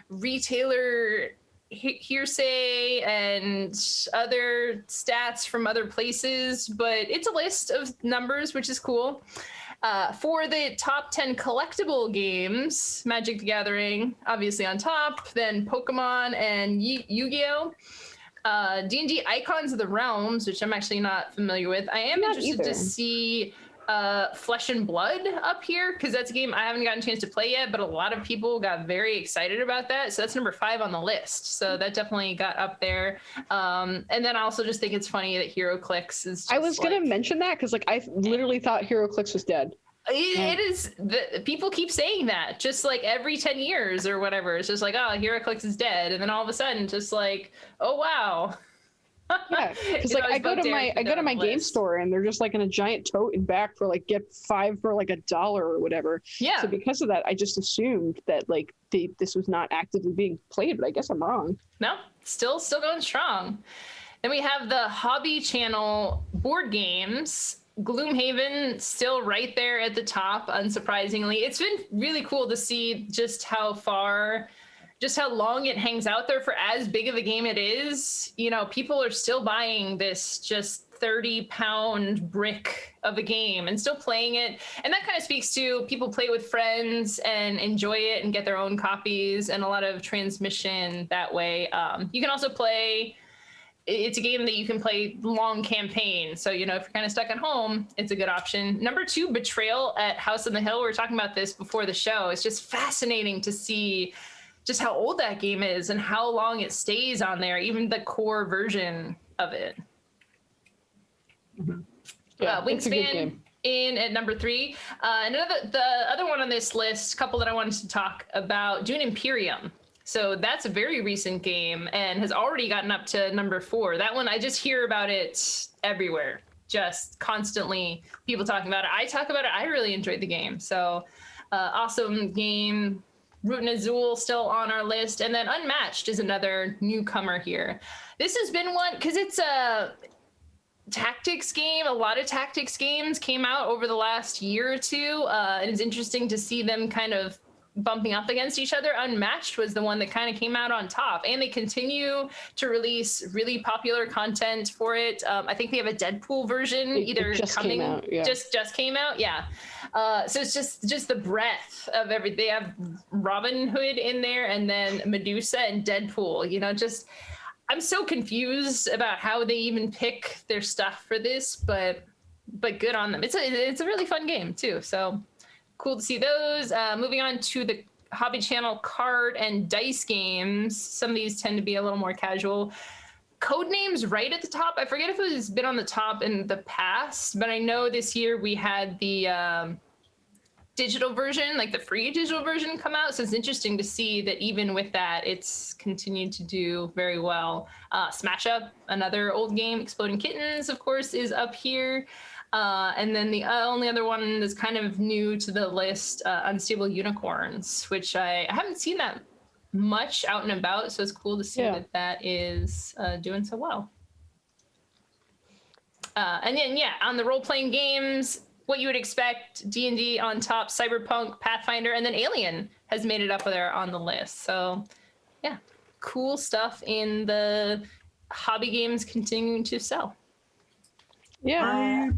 retailer hearsay and other stats from other places, but it's a list of numbers, which is cool. For the top 10 collectible games, Magic the Gathering, obviously on top, then Pokemon and Yu-Gi-Oh! D&D Icons of the Realms, which I'm actually not familiar with. I am interested to see Flesh and Blood up here, because that's a game I haven't gotten a chance to play yet, but a lot of people got very excited about that. So that's number 5 on the list. So that definitely got up there. And then I also just think it's funny that HeroClix is just I was going to mention that because I literally thought HeroClix was dead. It is. People keep saying that just like every 10 years or whatever. It's just like, oh, HeroClix is dead. And then all of a sudden just like, oh, wow. Yeah, because like I go to my game store and they're just like in a giant tote and back for like get 5 for like $1 or whatever. Yeah. So because of that, I just assumed that like this was not actively being played, but I guess I'm wrong. No, still going strong. Then we have the Hobby Channel board games. Gloomhaven still right there at the top, unsurprisingly. It's been really cool to see just how long it hangs out there for as big of a game it is. People are still buying this just 30-pound brick of a game and still playing it. And that kind of speaks to people play with friends and enjoy it and get their own copies, and a lot of transmission that way. You can also play... It's a game that you can play long campaign. So, if you're kind of stuck at home, it's a good option. Number 2, Betrayal at House on the Hill. We were talking about this before the show. It's just fascinating to see just how old that game is and how long it stays on there, even the core version of it. Mm-hmm. Yeah, it's a good Wingspan game. in at number 3. The other one on this list, couple that I wanted to talk about, Dune Imperium. So that's a very recent game and has already gotten up to number 4. That one, I just hear about it everywhere, just constantly people talking about it. I talk about it. I really enjoyed the game. So awesome game. Rutan Azul still on our list. And then Unmatched is another newcomer here. This has been one, because it's a tactics game. A lot of tactics games came out over the last year or two. And it's interesting to see them kind of bumping up against each other. Unmatched was the one that kind of came out on top, and they continue to release really popular content for it. I think they have a Deadpool version just came out, yeah. So it's just the breadth of everything. They have Robin Hood in there, and then Medusa and Deadpool. I'm so confused about how they even pick their stuff for this, but good on them. It's a really fun game too. So cool to see those. Moving on to the Hobby Channel card and dice games. Some of these tend to be a little more casual. Codenames right at the top. I forget if it has been on the top in the past, but I know this year we had the digital version, like the free digital version, come out. So it's interesting to see that even with that, it's continued to do very well. Smash Up, another old game. Exploding Kittens, of course, is up here. And then the only other one that's kind of new to the list, Unstable Unicorns, which I haven't seen that much out and about. So it's cool to see that is doing so well. And then, on the role-playing games, what you would expect, D&D on top, Cyberpunk, Pathfinder, and then Alien has made it up there on the list. So, cool stuff in the hobby games continuing to sell. Yeah.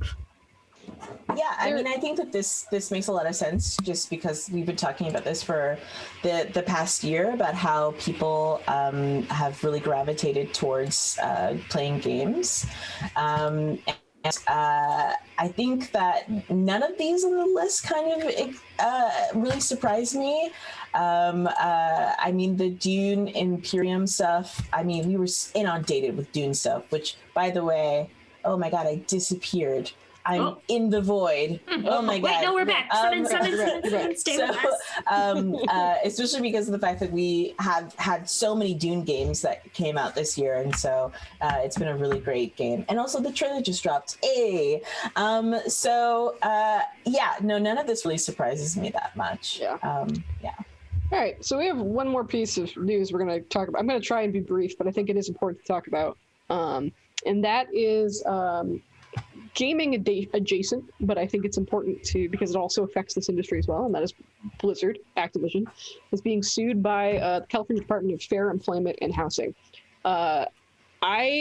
I mean, I think that this makes a lot of sense, just because we've been talking about this for the past year, about how people have really gravitated towards playing games. I think that none of these on the list kind of really surprised me. I mean, the Dune Imperium stuff, I mean, we were inundated with Dune stuff, which, by the way, oh my God, I disappeared. I'm in the void. Oh my God. Wait, no, we're back. Summon, stay with us. Especially because of the fact that we have had so many Dune games that came out this year. And so it's been a really great game. And also the trailer just dropped. None of this really surprises me that much. All right, so we have one more piece of news we're going to talk about. I'm going to try and be brief, but I think it is important to talk about. And that is gaming adjacent, but I think it's important because it also affects this industry as well, and that is Blizzard, Activision, is being sued by the California Department of Fair Employment and Housing. I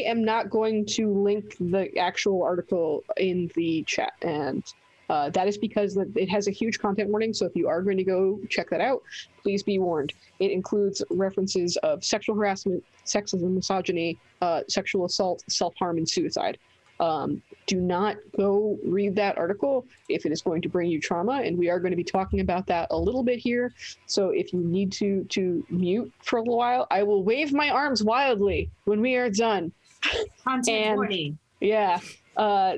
am not going to link the actual article in the chat, and that is because it has a huge content warning, so if you are going to go check that out, please be warned. It includes references of sexual harassment, sexism, misogyny, sexual assault, self-harm, and suicide. Do not go read that article if it is going to bring you trauma, and we are going to be talking about that a little bit here. So if you need to mute for a little while, I will wave my arms wildly when we are done. Content warning. Yeah.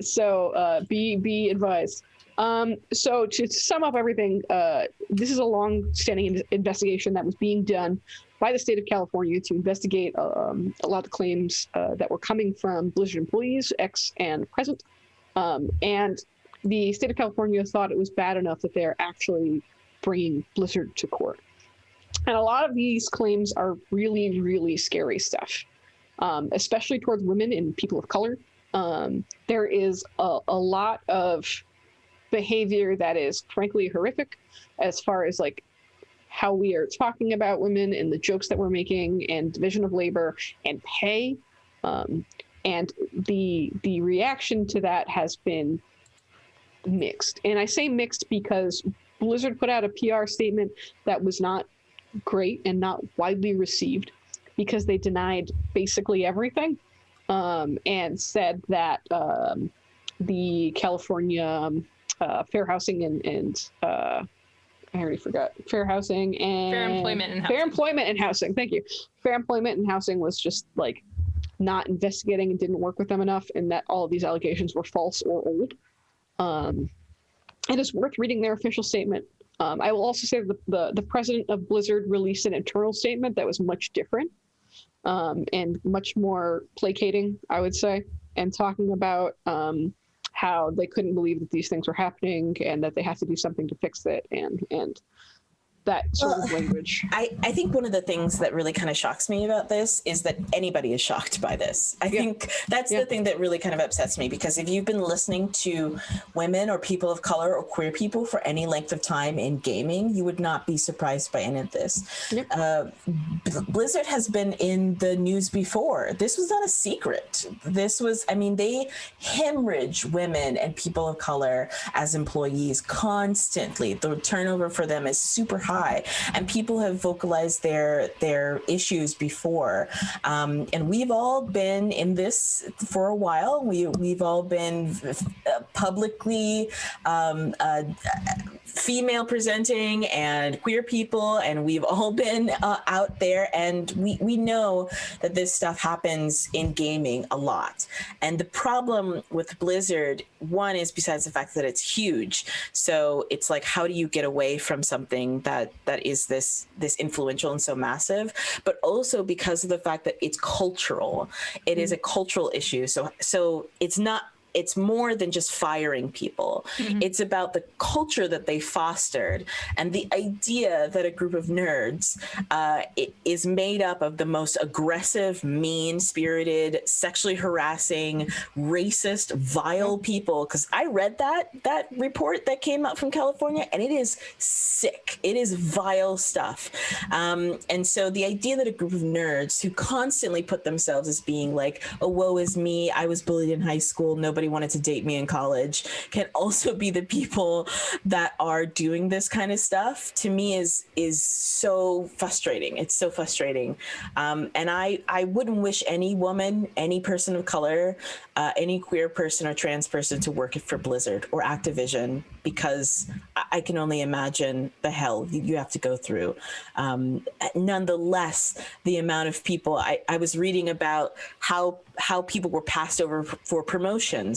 So be advised. So to sum up everything, this is a long-standing investigation that was being done by the state of California to investigate a lot of the claims that were coming from Blizzard employees, ex and present. And the state of California thought it was bad enough that they're actually bringing Blizzard to court. And a lot of these claims are really, really scary stuff, especially towards women and people of color. There is a lot of behavior that is frankly horrific as far as like how we are talking about women and the jokes that we're making and division of labor and pay. And the reaction to that has been mixed. And I say mixed because Blizzard put out a PR statement that was not great and not widely received because they denied basically everything, and said that the California Fair Housing and I already forgot. Fair Housing and Fair Employment and Housing. Fair Employment and Housing. Thank you. Fair Employment and Housing was just like not investigating and didn't work with them enough, and that all of these allegations were false or old. And it's worth reading their official statement. I will also say that the president of Blizzard released an internal statement that was much different and much more placating, I would say, and talking about how they couldn't believe that these things were happening and that they have to do something to fix it and that sort of language. I think one of the things that really kind of shocks me about this is that anybody is shocked by this. I think that's the thing that really kind of upsets me, because if you've been listening to women or people of color or queer people for any length of time in gaming, you would not be surprised by any of this. Blizzard has been in the news before. This was not a secret. This was, I mean, they hemorrhage women and people of color as employees constantly. The turnover for them is super high. And people have vocalized their issues before, and we've all been in this for a while. We've all been publicly female presenting and queer people, and we've all been out there, and we know that this stuff happens in gaming a lot. And the problem with Blizzard, one, is besides the fact that it's huge, so it's like, how do you get away from something that is this influential and so massive, but also because of the fact that it's cultural. It is a cultural issue. So it's more than just firing people. It's about the culture that they fostered and the idea that a group of nerds is made up of the most aggressive, mean-spirited, sexually harassing, racist, vile people. Because I read that report that came out from California, and it is sick. It is vile stuff. And so the idea that a group of nerds who constantly put themselves as being like, oh, woe is me, I was bullied in high school, nobody wanted to date me in college, can also be the people that are doing this kind of stuff, to me is so frustrating. It's so frustrating. And I wouldn't wish any woman, any person of color, any queer person or trans person to work for Blizzard or Activision, because I can only imagine the hell you have to go through. Nonetheless, the amount of people, I was reading about how people were passed over for promotions,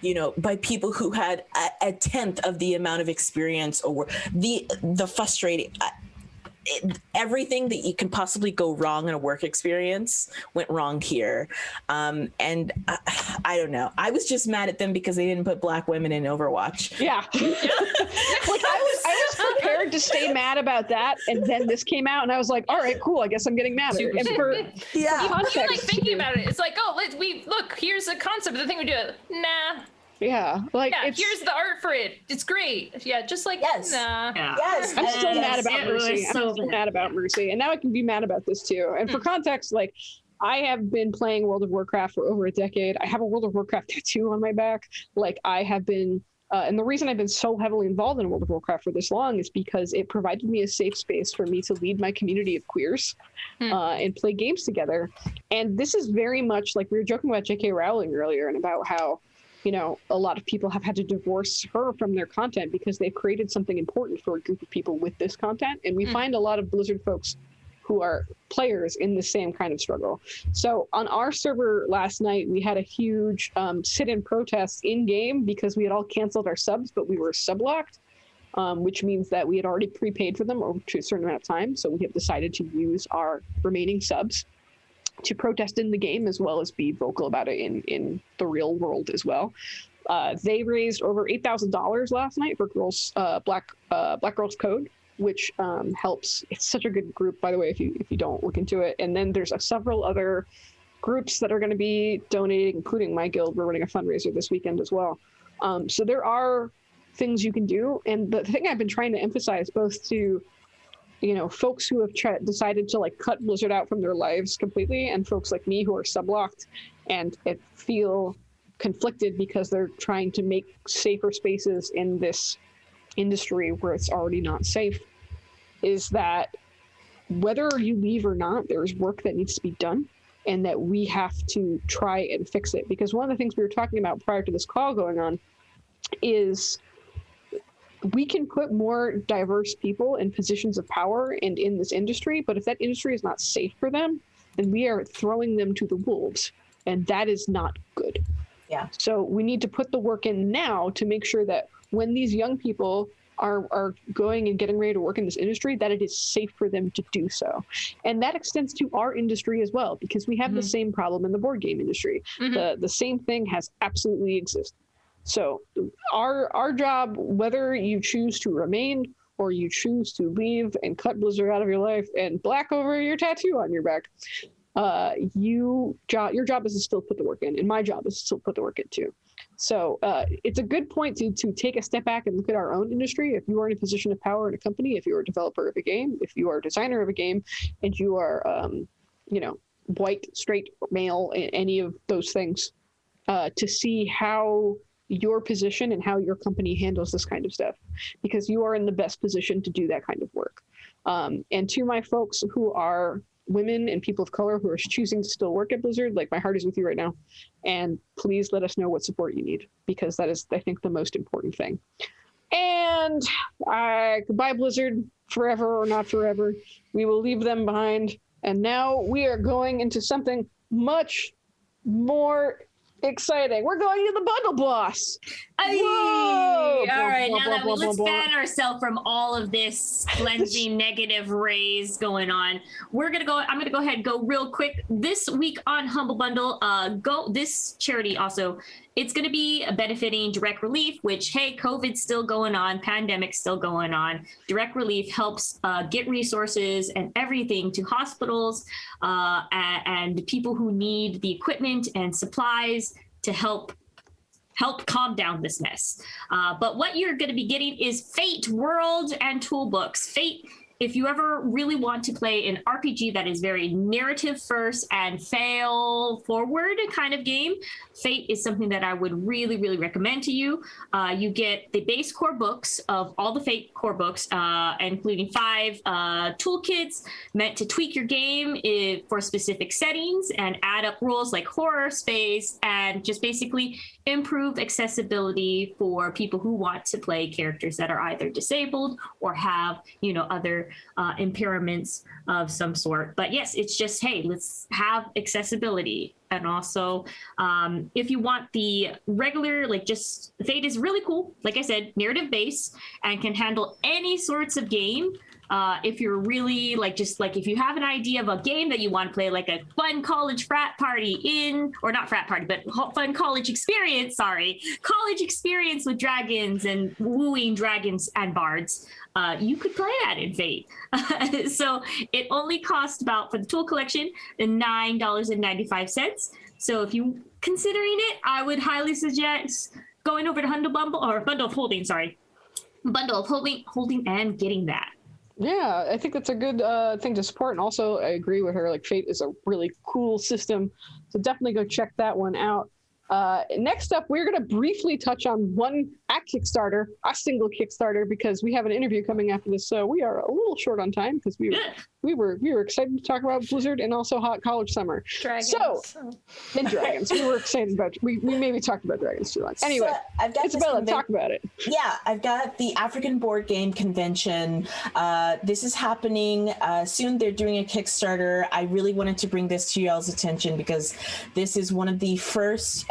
you know, by people who had a tenth of the amount of experience, or the frustrating, everything that you can possibly go wrong in a work experience went wrong here. And I don't know. I was just mad at them because they didn't put black women in Overwatch. Yeah. Like I was prepared to stay mad about that, and then this came out, and I was like, all right, cool. I guess I'm getting mad at it. And for context, you like thinking about it. It's like, oh, look. Here's a concept of the thing we do. Nah. Yeah, like here's the art for it. It's great. Yeah, just like nah. Yeah. Yes. I'm still mad about It was Mercy. I'm so still bad. mad about Mercy, and now I can be mad about this too. And for context, like, I have been playing World of Warcraft for over a decade. I have a World of Warcraft tattoo on my back. Like, I have been, and the reason I've been so heavily involved in World of Warcraft for this long is because it provided me a safe space for me to lead my community of queers and play games together. And this is very much like, we were joking about J.K. Rowling earlier and about how, you know, a lot of people have had to divorce her from their content because they've created something important for a group of people with this content. And we find a lot of Blizzard folks who are players in the same kind of struggle. So on our server last night, we had a huge sit-in protest in-game because we had all canceled our subs, but we were sub-locked, which means that we had already prepaid for them over to a certain amount of time. So we have decided to use our remaining subs to protest in the game, as well as be vocal about it in the real world as well. They raised over $8,000 last night for Black Girls Code, which helps. It's such a good group, by the way, if you don't look into it. And then there's several other groups that are going to be donating, including my guild. We're running a fundraiser this weekend as well. So there are things you can do. And the thing I've been trying to emphasize, both to, you know, folks who have decided to like cut Blizzard out from their lives completely, and folks like me who are sublocked and feel conflicted because they're trying to make safer spaces in this industry where it's already not safe, is that whether you leave or not, there's work that needs to be done, and that we have to try and fix it. Because one of the things we were talking about prior to this call going on is we can put more diverse people in positions of power and in this industry, but if that industry is not safe for them, then we are throwing them to the wolves, and that is not good. Yeah. So we need to put the work in now to make sure that when these young people are going and getting ready to work in this industry, that it is safe for them to do so. And that extends to our industry as well, because we have the same problem in the board game industry. The same thing has absolutely existed. So our job, whether you choose to remain or you choose to leave and cut Blizzard out of your life and black over your tattoo on your back, your job is to still put the work in, and my job is to still put the work in too. So it's a good point to take a step back and look at our own industry. If you are in a position of power in a company, if you're a developer of a game, if you are a designer of a game, and you are, white, straight, male, any of those things, to see how your position and how your company handles this kind of stuff, because you are in the best position to do that kind of work. And to my folks who are women and people of color who are choosing to still work at Blizzard, like, my heart is with you right now. And please let us know what support you need, because that is, I think, the most important thing. And goodbye, Blizzard, forever or not forever. We will leave them behind. And now we are going into something much more exciting. We're going to the bundle boss. Whoa! All right, now that let's ban ourselves from all of this cleansing negative rays going on. I'm gonna go ahead and go real quick. This week on Humble Bundle, this charity also, it's gonna be benefiting Direct Relief, which, hey, COVID's still going on, pandemic's still going on. Direct Relief helps get resources and everything to hospitals and people who need the equipment and supplies to help calm down this mess. But what you're going to be getting is Fate World and Toolbooks. Fate, if you ever really want to play an RPG that is very narrative first and fail forward kind of game, Fate is something that I would really, really recommend to you. You get the base core books of all the Fate core books, including 5 toolkits meant to tweak your game for specific settings and add up rules like horror, space, and just basically improve accessibility for people who want to play characters that are either disabled or have, other impairments of some sort. But yes, it's just, hey, let's have accessibility. And also, if you want the regular, just Fate is really cool. Like I said, narrative based and can handle any sorts of game. If you're really if you have an idea of a game that you want to play, like a fun college frat party fun college experience, college experience with dragons and wooing dragons and bards, you could play that in Fate. So it only costs about, for the tool collection, $9.95. So if you're considering it, I would highly suggest going over to Bundle of Holding and getting that. Yeah, I think that's a good thing to support. And also, I agree with her. Fate is a really cool system. So definitely go check that one out. Next up, we're going to briefly touch on a single Kickstarter, because we have an interview coming after this. So we are a little short on time, because we were excited to talk about Blizzard and also Hot College Summer. Dragons. And dragons. We were excited about. We maybe talked about dragons too long. Anyway, so Isabella, talk about it. Yeah, I've got the African Board Game Convention. This is happening soon. They're doing a Kickstarter. I really wanted to bring this to y'all's attention, because this is one of the first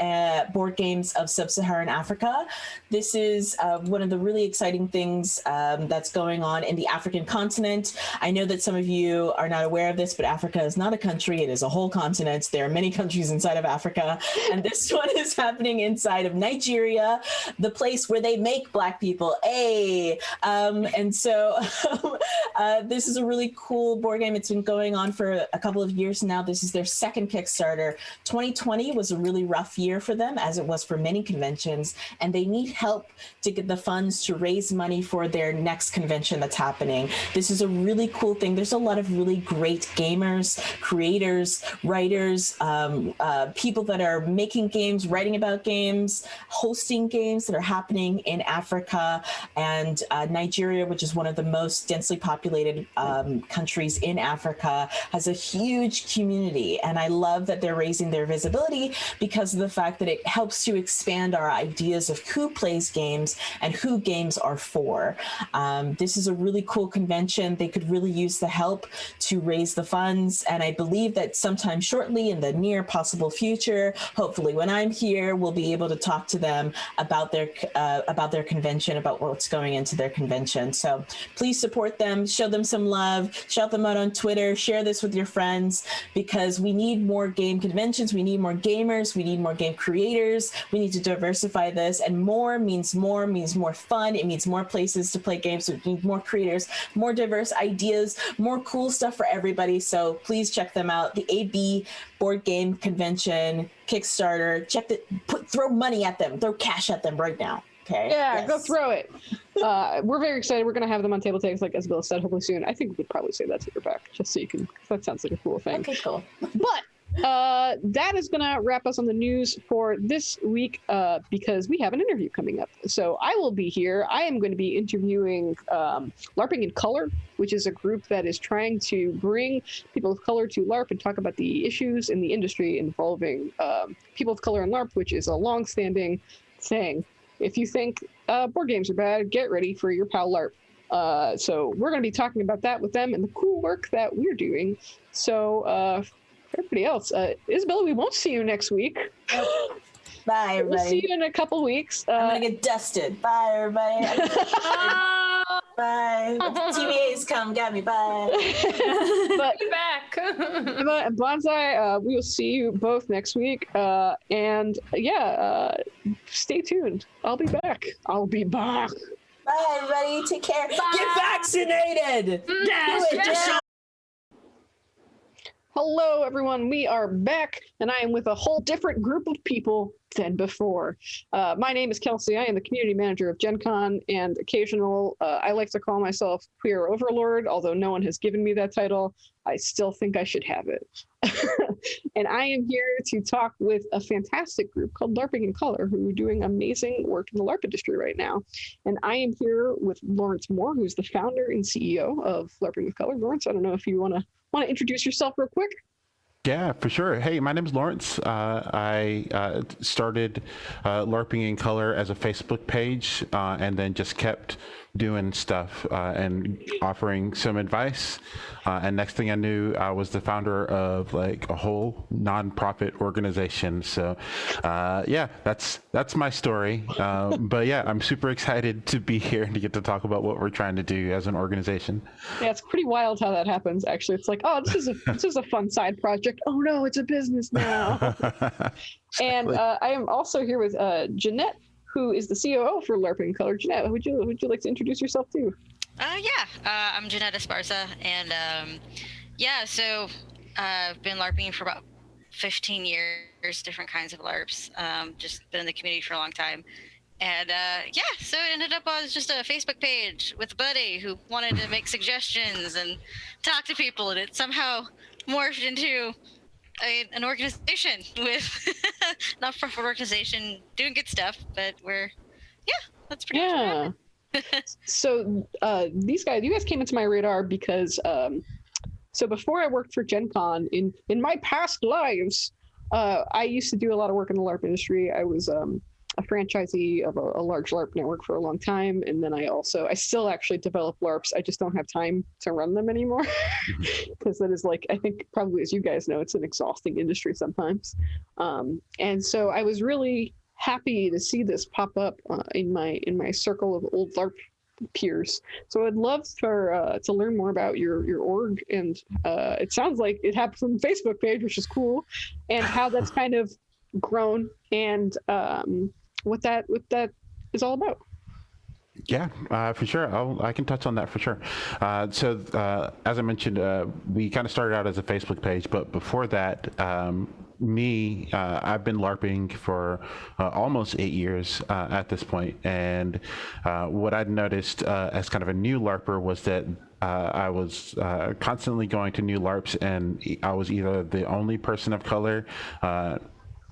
board games of sub-Saharan Africa. This is one of the really exciting things that's going on in the African continent. I know that some of you are not aware of this, but Africa is not a country. It is a whole continent. There are many countries inside of Africa, and this one is happening inside of Nigeria, the place where they make Black people. And so this is a really cool board game. It's been going on for a couple of years now. This is their second Kickstarter. 2020 was a really rough year for them, as it was for many conventions, and they need help to get the funds to raise money for their next convention that's happening. This is a really cool thing. There's a lot of really great gamers, creators, writers, people that are making games, writing about games, hosting games that are happening in Africa, and Nigeria, which is one of the most densely populated countries in Africa, has a huge community. And I love that they're raising their visibility because of the fact fact that it helps to expand our ideas of who plays games and who games are for. This is a really cool convention. They could really use the help to raise the funds, and I believe that sometime shortly in the near possible future, hopefully when I'm here, we'll be able to talk to them about their convention, about what's going into their convention. So please support them, show them some love, shout them out on Twitter, share this with your friends, because we need more game conventions, we need more gamers, we need more game creators, we need to diversify this, and more means more fun, it means more places to play games, so it means more creators, more diverse ideas, more cool stuff for everybody. So please check them out. The AB Board Game Convention, Kickstarter, throw money at them, throw cash at them right now. Okay. Yeah, yes. Go throw it. We're very excited. We're going to have them on TableTakes, like Isabella said, hopefully soon. I think we could probably say that to your back, just so you can, that sounds like a cool thing. Okay, cool. But that is going to wrap us on the news for this week, because we have an interview coming up. So I will be here. I am going to be interviewing LARPing in Color, which is a group that is trying to bring people of color to LARP and talk about the issues in the industry involving people of color in LARP, which is a long-standing thing. If you think board games are bad, get ready for your pal LARP. So we're going to be talking about that with them and the cool work that we're doing. So everybody else, Isabella, we won't see you next week. Bye, everybody. We'll see you in a couple weeks. I'm going to get dusted. Bye, everybody. Bye. TVA's come, got me. Bye. But Be back. Emma and Bonsai, we will see you both next week. And stay tuned. I'll be back. Bye, everybody. Take care. Bye. Get vaccinated. Yes. Hello, everyone. We are back, and I am with a whole different group of people than before. My name is Kelsey. I am the community manager of Gen Con and occasional, I like to call myself queer overlord, although no one has given me that title. I still think I should have it. And I am here to talk with a fantastic group called LARPing in Color, who are doing amazing work in the LARP industry right now. And I am here with Lawrence Moore, who's the founder and CEO of LARPing in Color. Lawrence, I don't know if you want to introduce yourself real quick. Yeah, for sure. Hey, my name is Lawrence. I started LARPing in Color as a Facebook page, and then just kept doing stuff and offering some advice. And next thing I knew, I was the founder of like a whole nonprofit organization. So that's my story. But yeah, I'm super excited to be here and to get to talk about what we're trying to do as an organization. Yeah, it's pretty wild how that happens, actually. It's like, oh, this is a fun side project. Oh no, it's a business now. And I am also here with Jeanette, who is the COO for LARPing in Color. Jeanette, would you like to introduce yourself too? I'm Jeanette Esparza, and so I've been LARPing for about 15 years, different kinds of LARPs. Just been in the community for a long time. And so it ended up as just a Facebook page with a buddy who wanted to make suggestions and talk to people, and it somehow morphed into an organization with not-for-profit organization doing good stuff, but that's pretty much what happened. So you guys came into my radar because so before I worked for Gen Con, in my past lives, I used to do a lot of work in the LARP industry. I was a franchisee of a large LARP network for a long time, and then I still actually develop LARPs. I just don't have time to run them anymore because that is, like, I think probably as you guys know, it's an exhausting industry sometimes. And so I was really happy to see this pop up in my circle of old LARP peers. So I'd love to learn more about your org, and it sounds like it happened from the Facebook page, which is cool, and how that's kind of grown, and what that is all about. Yeah, for sure. I can touch on that for sure. So as I mentioned, we kind of started out as a Facebook page, but before that, I've been LARPing for almost 8 years at this point. And what I'd noticed as kind of a new LARPer was that I was constantly going to new LARPs, and I was either the only person of color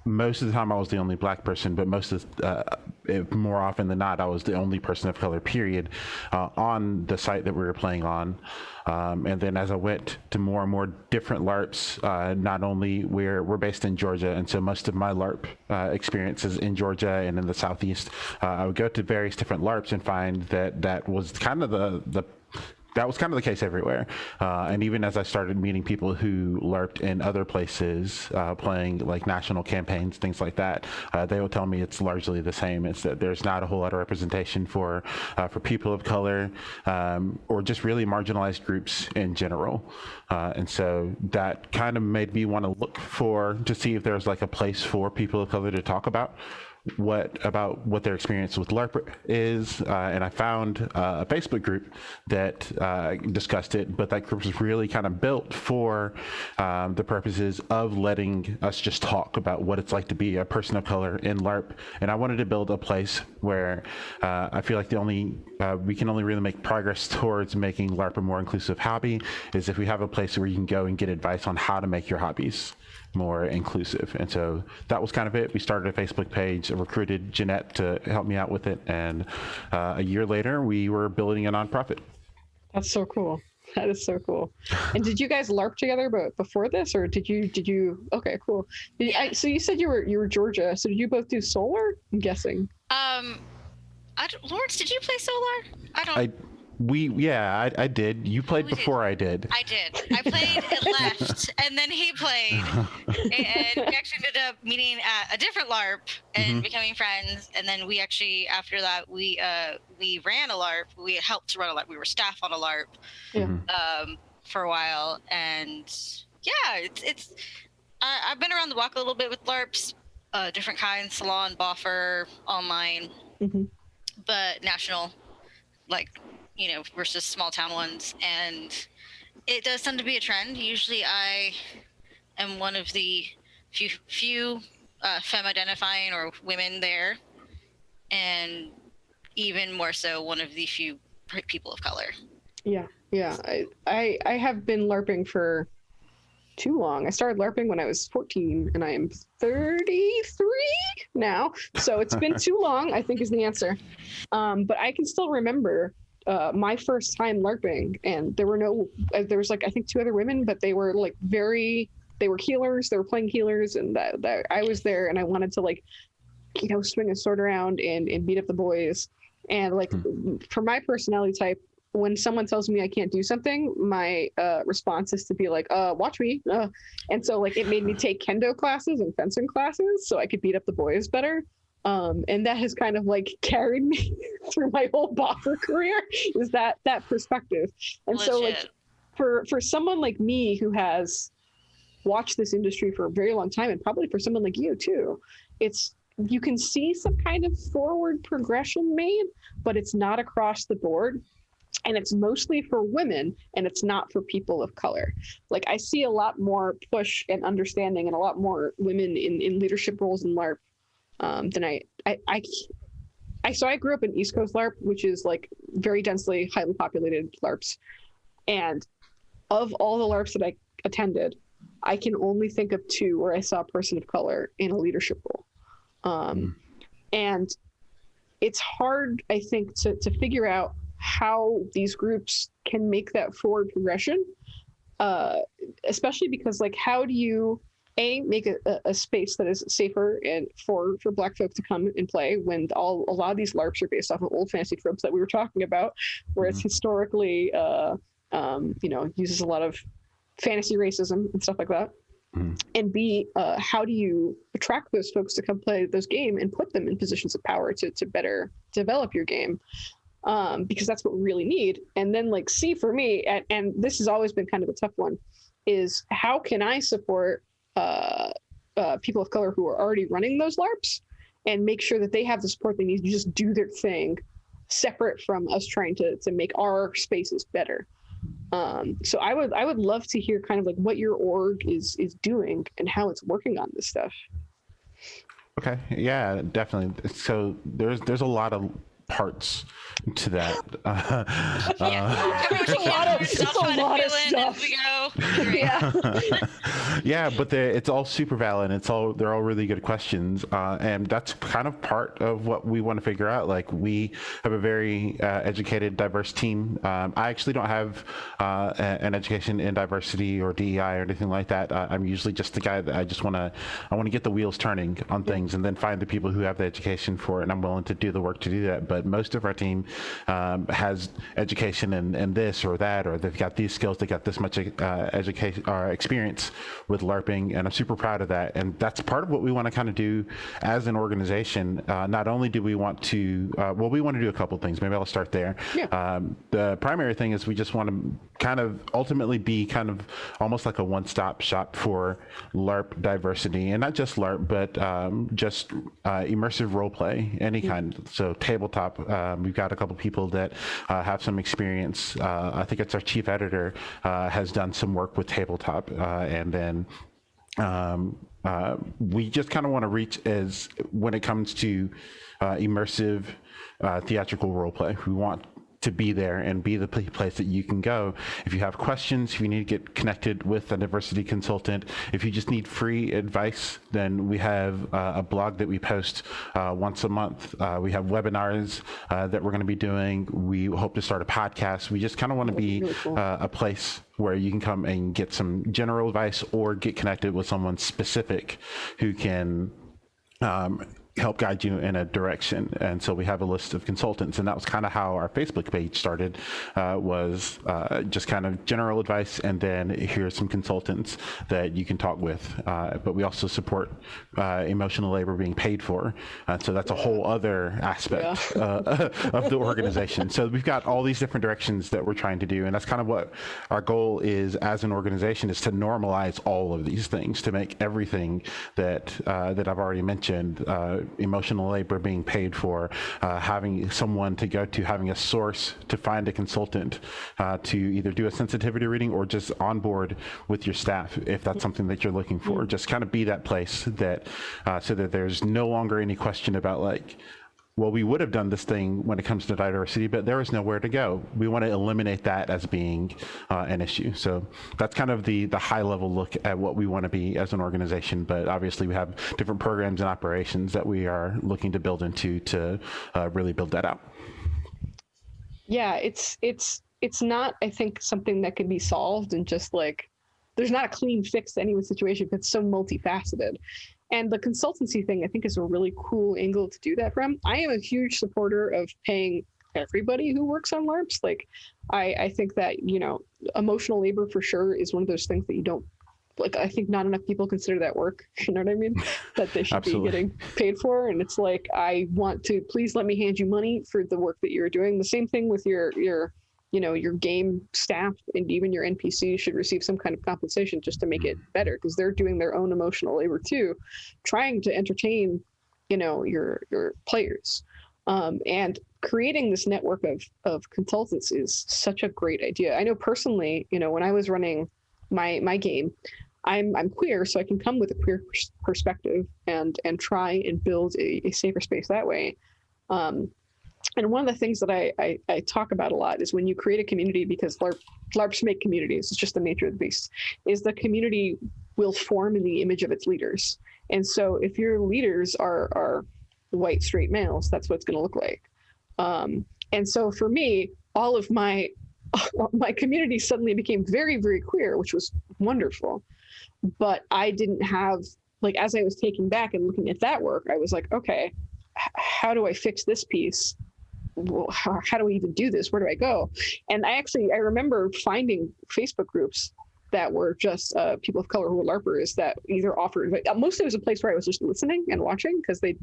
most of the time I was the only black person, but more often than not, I was the only person of color, period, on the site that we were playing on. And then as I went to more and more different LARPs, not only we're based in Georgia, and so most of my LARP experiences in Georgia and in the Southeast, I would go to various different LARPs and find that was kind of that was kind of the case everywhere. And even as I started meeting people who LARPed in other places, playing like national campaigns, things like that, they will tell me it's largely the same. It's that there's not a whole lot of representation for people of color, or just really marginalized groups in general. And so that kind of made me want to look to see if there's like a place for people of color to talk about what their experience with LARP is, and I found a Facebook group that discussed it, but that group was really kind of built for the purposes of letting us just talk about what it's like to be a person of color in LARP. And I wanted to build a place where I feel like we can only really make progress towards making LARP a more inclusive hobby is if we have a place where you can go and get advice on how to make your hobbies more inclusive. And so that was kind of it. We started a Facebook page, recruited Jeanette to help me out with it, and a year later we were building a nonprofit. That's so cool. That is so cool. And did you guys LARP together before this, or did you okay, cool. So you said you were Georgia, so did you both do Solar? I'm guessing. Lawrence, did you play Solar? I did. You played before I did. I did. I played and left, and then he played, and we actually ended up meeting at a different LARP and becoming friends. And then we actually, after that, we ran a LARP. We helped to run a LARP. We were staff on a LARP for a while, and yeah, it's. I've been around the block a little bit with LARPs, different kinds, salon, boffer, online, but national, like, versus small town ones. And it does tend to be a trend. Usually I am one of the few femme identifying or women there, and even more so one of the few people of color. Yeah. I have been LARPing for too long. I started LARPing when I was 14, and I am 33 now. So it's been too long, I think, is the answer. But I can still remember my first time LARPing, and there was like, I think 2 other women, but they were like they were healers, they were playing healers, and that I was there, and I wanted to like, swing a sword around and beat up the boys. And like, for my personality type, when someone tells me I can't do something, my response is to be like, watch me. And so like, it made me take kendo classes and fencing classes so I could beat up the boys better. And that has kind of like carried me through my whole boffer career, is that perspective. And Legit. So like, for someone like me who has watched this industry for a very long time, and probably for someone like you too, you can see some kind of forward progression made, but it's not across the board. And it's mostly for women, and it's not for people of color. Like, I see a lot more push and understanding, and a lot more women in leadership roles in LARP than I grew up in East Coast LARP, which is like very densely, highly populated LARPs. And of all the LARPs that I attended, I can only think of 2 where I saw a person of color in a leadership role. And it's hard, I think, to figure out how these groups can make that forward progression, especially because, like, how do you make a space that is safer and for Black folk to come and play, when a lot of these LARPs are based off of old fantasy tropes that we were talking about, where it's historically uses a lot of fantasy racism and stuff like that. And B, how do you attract those folks to come play those games and put them in positions of power to better develop your game? Because that's what we really need. And then, like, C, for me, and this has always been kind of a tough one, is how can I support people of color who are already running those LARPs and make sure that they have the support they need to just do their thing, separate from us trying to make our spaces better. So I would love to hear kind of like what your org is doing and how it's working on this stuff. Okay, yeah, definitely. So there's a lot of parts to that. Yeah, but it's all super valid. They're all really good questions, and that's kind of part of what we want to figure out. Like, we have a very educated, diverse team. I actually don't have an education in diversity or DEI or anything like that. I'm usually just the guy that I want to get the wheels turning on things, and then find the people who have the education for it, and I'm willing to do the work to do that. But most of our team has education in this or that, or they've got these skills, they got this much education or experience with LARPing, and I'm super proud of that. And that's part of what we want to kind of do as an organization. Not only do we want to, we want to do a couple things. Maybe I'll start there. Yeah. The primary thing is we just want to kind of ultimately be kind of almost like a one-stop shop for LARP diversity, and not just LARP, but just immersive role play, any kind. So tabletop, we've got a couple people that have some experience. I think it's our chief editor has done some work with tabletop, and then we just kind of want to reach as when it comes to immersive theatrical role play. We want to be there and be the place that you can go if you have questions, if you need to get connected with a diversity consultant, if you just need free advice. Then we have a blog that we post once a month. We have webinars that we're going to be doing. We hope to start a podcast. We just kind of want to be a place where you can come and get some general advice or get connected with someone specific who can help guide you in a direction. And so we have a list of consultants, and that was kind of how our Facebook page started, was just kind of general advice, and then here's some consultants that you can talk with. But we also support emotional labor being paid for. So that's a whole other aspect of the organization. So we've got all these different directions that we're trying to do, and that's kind of what our goal is as an organization, is to normalize all of these things, to make everything that that I've already mentioned, emotional labor being paid for, having someone to go to, having a source to find a consultant to either do a sensitivity reading or just onboard with your staff if that's something that you're looking for. Just kind of be that place that so that there's no longer any question about, like, well, we would have done this thing when it comes to diversity, but there is nowhere to go. We want to eliminate that as being an issue. So that's kind of the high level look at what we want to be as an organization. But obviously we have different programs and operations that we are looking to build into to really build that out. Yeah, it's not, I think, something that can be solved and just like, there's not a clean fix to anyone's situation because it's so multifaceted. And the consultancy thing, I think, is a really cool angle to do that from. I am a huge supporter of paying everybody who works on LARPs. Like, I think that, you know, emotional labor for sure is one of those things that you don't, like, I think not enough people consider that work. You know what I mean? That they should be getting paid for. And it's like, I want to, please let me hand you money for the work that you're doing. The same thing with your you know, your game staff and even your NPCs should receive some kind of compensation just to make it better, because they're doing their own emotional labor too, trying to entertain, you know, your players. And creating this network of consultants is such a great idea. I know personally, you know, when I was running my game, I'm queer, so I can come with a queer perspective and try and build a safer space that way. And one of the things that I talk about a lot is when you create a community, because LARPs make communities, it's just the nature of the beast, is the community will form in the image of its leaders. And so if your leaders are white, straight males, that's what it's going to look like. And so for me, all of my community suddenly became very, very queer, which was wonderful. But I didn't have, like, as I was taking back and looking at that work, I was like, okay, how do I fix this piece? Well, how do we even do this? Where do I go? And I remember finding Facebook groups that were just people of color who were LARPers that either offered, mostly it was a place where I was just listening and watching because they,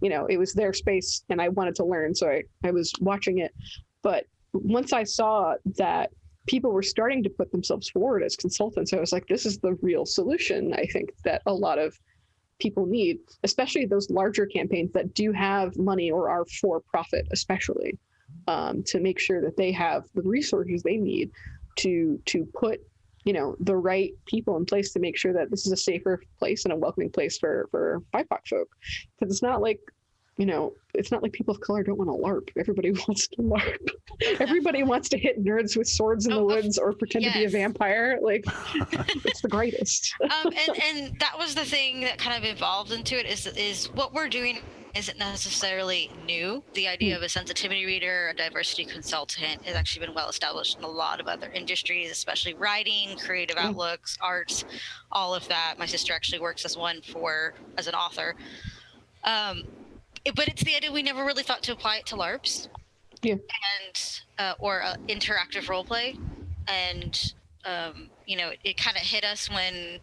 you know, it was their space and I wanted to learn. So I was watching it. But once I saw that people were starting to put themselves forward as consultants, I was like, this is the real solution. I think that a lot of people need, especially those larger campaigns that do have money or are for profit, especially to make sure that they have the resources they need to put, you know, the right people in place to make sure that this is a safer place and a welcoming place for BIPOC folk. Because it's not like it's not like people of color don't want to LARP. Everybody wants to LARP. Everybody wants to hit nerds with swords in the woods or pretend to be a vampire. Like, it's the greatest. And that was the thing that kind of evolved into it is what we're doing isn't necessarily new. The idea of a sensitivity reader, a diversity consultant, has actually been well established in a lot of other industries, especially writing, creative outlooks, arts, all of that. My sister actually works as an author. But it's the idea we never really thought to apply it to LARPs, and or interactive role play, and it kind of hit us when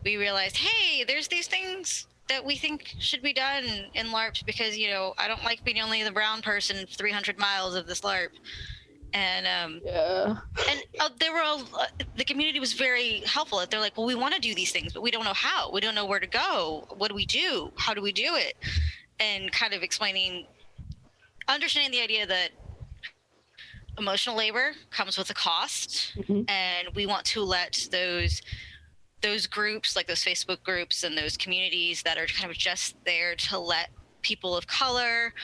we realized, hey, there's these things that we think should be done in LARPs because I don't like being only the brown person 300 miles of this LARP, and the community was very helpful. They're like, well, we want to do these things, but we don't know how. We don't know where to go. What do we do? How do we do it? And kind of understanding the idea that emotional labor comes with a cost, and we want to let those groups, like those Facebook groups and those communities that are kind of just there to let people of color,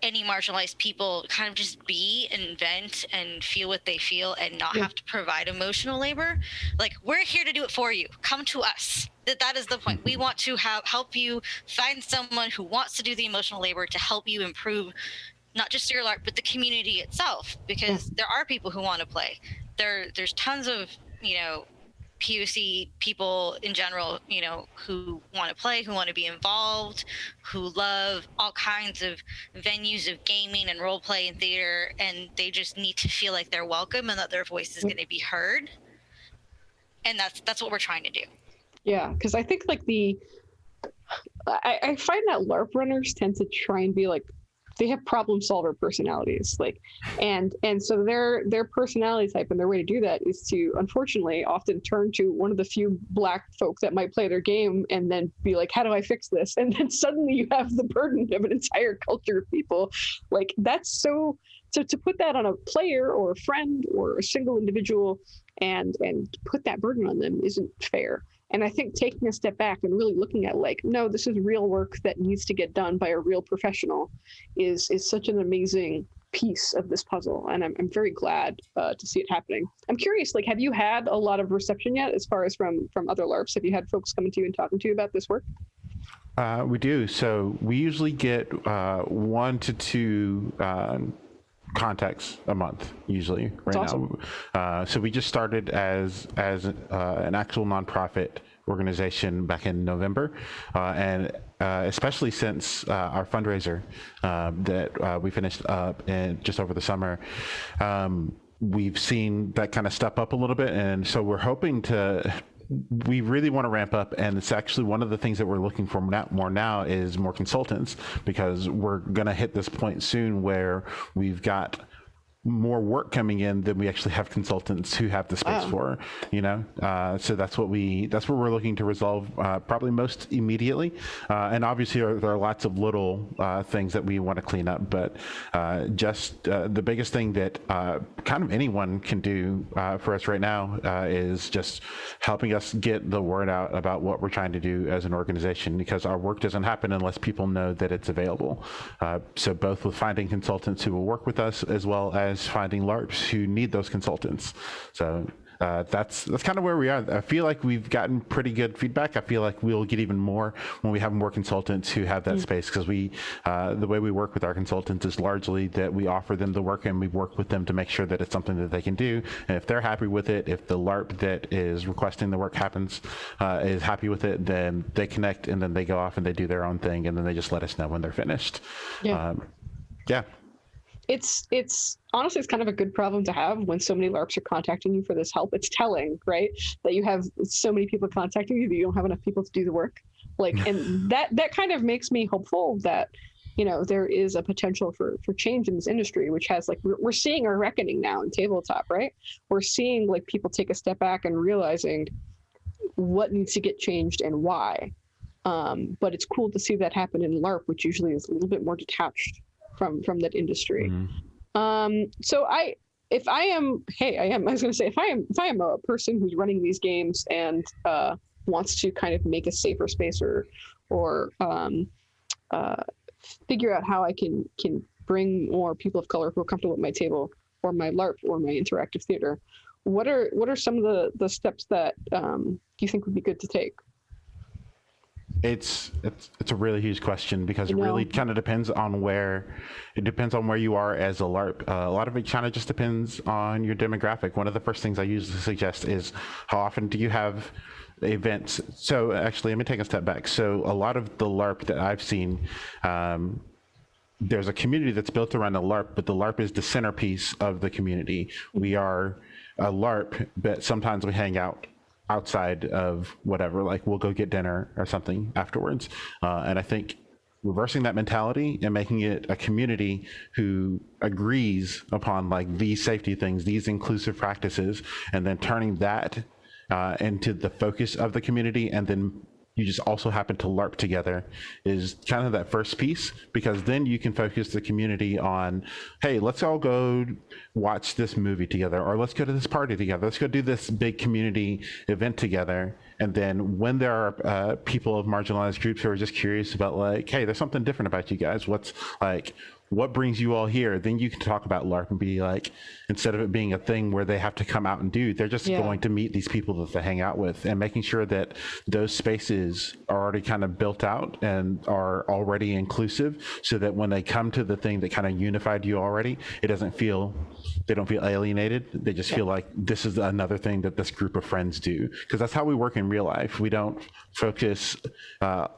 any marginalized people kind of just be and vent and feel what they feel and not have to provide emotional labor. Like, we're here to do it for you. Come to us. That is the point. We want to help you find someone who wants to do the emotional labor to help you improve not just your LARP, but the community itself, because there are people who want to play. There's tons of, POC people in general, who want to play, who want to be involved, who love all kinds of venues of gaming and role play and theater, and they just need to feel like they're welcome and that their voice is going to be heard. And that's what we're trying to do. Yeah, because I think like I find that LARP runners tend to try and be like, they have problem solver personalities, like, and so their personality type and their way to do that is to, unfortunately, often turn to one of the few Black folk that might play their game and then be like, how do I fix this? And then suddenly you have the burden of an entire culture of people. Like, that's so to put that on a player or a friend or a single individual and put that burden on them isn't fair. And I think taking a step back and really looking at like, no, this is real work that needs to get done by a real professional is such an amazing piece of this puzzle. And I'm very glad to see it happening. I'm curious, like, have you had a lot of reception yet as far as from other LARPs? Have you had folks coming to you and talking to you about this work? We do. So we usually get 1 to 2 contacts a month usually right awesome. Now. So we just started as an actual nonprofit organization back in November, and especially since our fundraiser that we finished up in just over the summer, we've seen that kind of step up a little bit, and so we're hoping we really want to ramp up, and it's actually one of the things that we're looking for more now is more consultants, because we're going to hit this point soon where we've got more work coming in than we actually have consultants who have the space for, so that's what we're looking to resolve probably most immediately, and obviously there are lots of little things that we want to clean up, but just the biggest thing that kind of anyone can do for us right now is just helping us get the word out about what we're trying to do as an organization, because our work doesn't happen unless people know that it's available, so both with finding consultants who will work with us as well as finding LARPs who need those consultants. So that's kind of where we are. I feel like we've gotten pretty good feedback. I feel like we'll get even more when we have more consultants who have that space, because the way we work with our consultants is largely that we offer them the work and we work with them to make sure that it's something that they can do. And if they're happy with it, if the LARP that is requesting the work is happy with it, then they connect and then they go off and they do their own thing, and then they just let us know when they're finished. Yeah. It's honestly, it's kind of a good problem to have when so many LARPs are contacting you for this help. It's telling, right, that you have so many people contacting you that you don't have enough people to do the work. Like, and that kind of makes me hopeful that, there is a potential for change in this industry, which has like, we're seeing a reckoning now in tabletop, right? We're seeing like people take a step back and realizing what needs to get changed and why. But it's cool to see that happen in LARP, which usually is a little bit more detached from that industry. So if I am a person who's running these games and wants to kind of make a safer space or or figure out how I can bring more people of color who are comfortable at my table or my LARP or my interactive theater. What are some of the steps that you think would be good to take? It's a really huge question because it really kind of depends on where you are as a LARP. A lot of it kind of just depends on your demographic. One of the first things I usually suggest is how often do you have events? So actually, let me take a step back. So a lot of the LARP that I've seen, there's a community that's built around the LARP, but the LARP is the centerpiece of the community. We are a LARP, but sometimes we hang out outside of whatever, like we'll go get dinner or something afterwards. And I think reversing that mentality and making it a community who agrees upon like these safety things, these inclusive practices, and then turning that into the focus of the community, and then you just also happen to LARP together is kind of that first piece, because then you can focus the community on, hey, let's all go watch this movie together, or let's go to this party together, let's go do this big community event together. And then when there are people of marginalized groups who are just curious about like, hey, there's something different about you guys, what brings you all here? Then you can talk about LARP and be like, instead of it being a thing where they have to come out and do, they're just going to meet these people that they hang out with, and making sure that those spaces are already kind of built out and are already inclusive, so that when they come to the thing that kind of unified you already, they don't feel alienated. They just feel like this is another thing that this group of friends do, because that's how we work in real life. We don't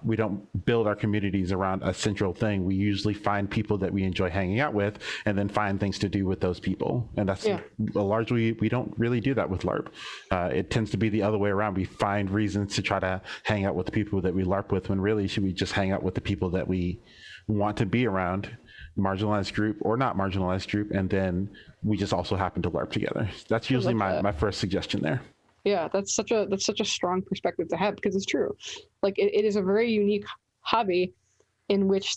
we don't build our communities around a central thing. We usually find people that we enjoy hanging out with, and then find things to do with those people. And that's largely, we don't really do that with LARP. It tends to be the other way around. We find reasons to try to hang out with the people that we LARP with, when really should we just hang out with the people that we want to be around, marginalized group or not marginalized group, and then we just also happen to LARP together. That's usually my first suggestion there. Yeah, that's such a strong perspective to have, because it's true. Like it is a very unique hobby in which,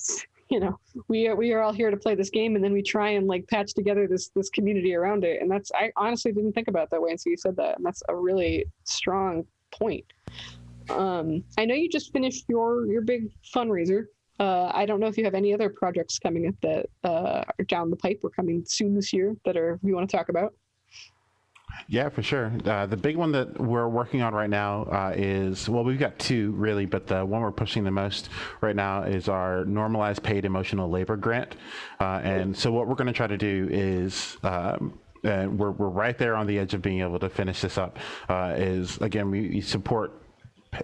you know, we are all here to play this game, and then we try and like patch together this community around it. And I honestly didn't think about it that way until you said that, and that's a really strong point. I know you just finished your big fundraiser. I don't know if you have any other projects coming up that are down the pipe or coming soon this year that you want to talk about. Yeah, for sure. The big one that we're working on right now is, well, we've got two really, but the one we're pushing the most right now is our normalized paid emotional labor grant. And so what we're going to try to do is, and we're right there on the edge of being able to finish this up, is, again, we support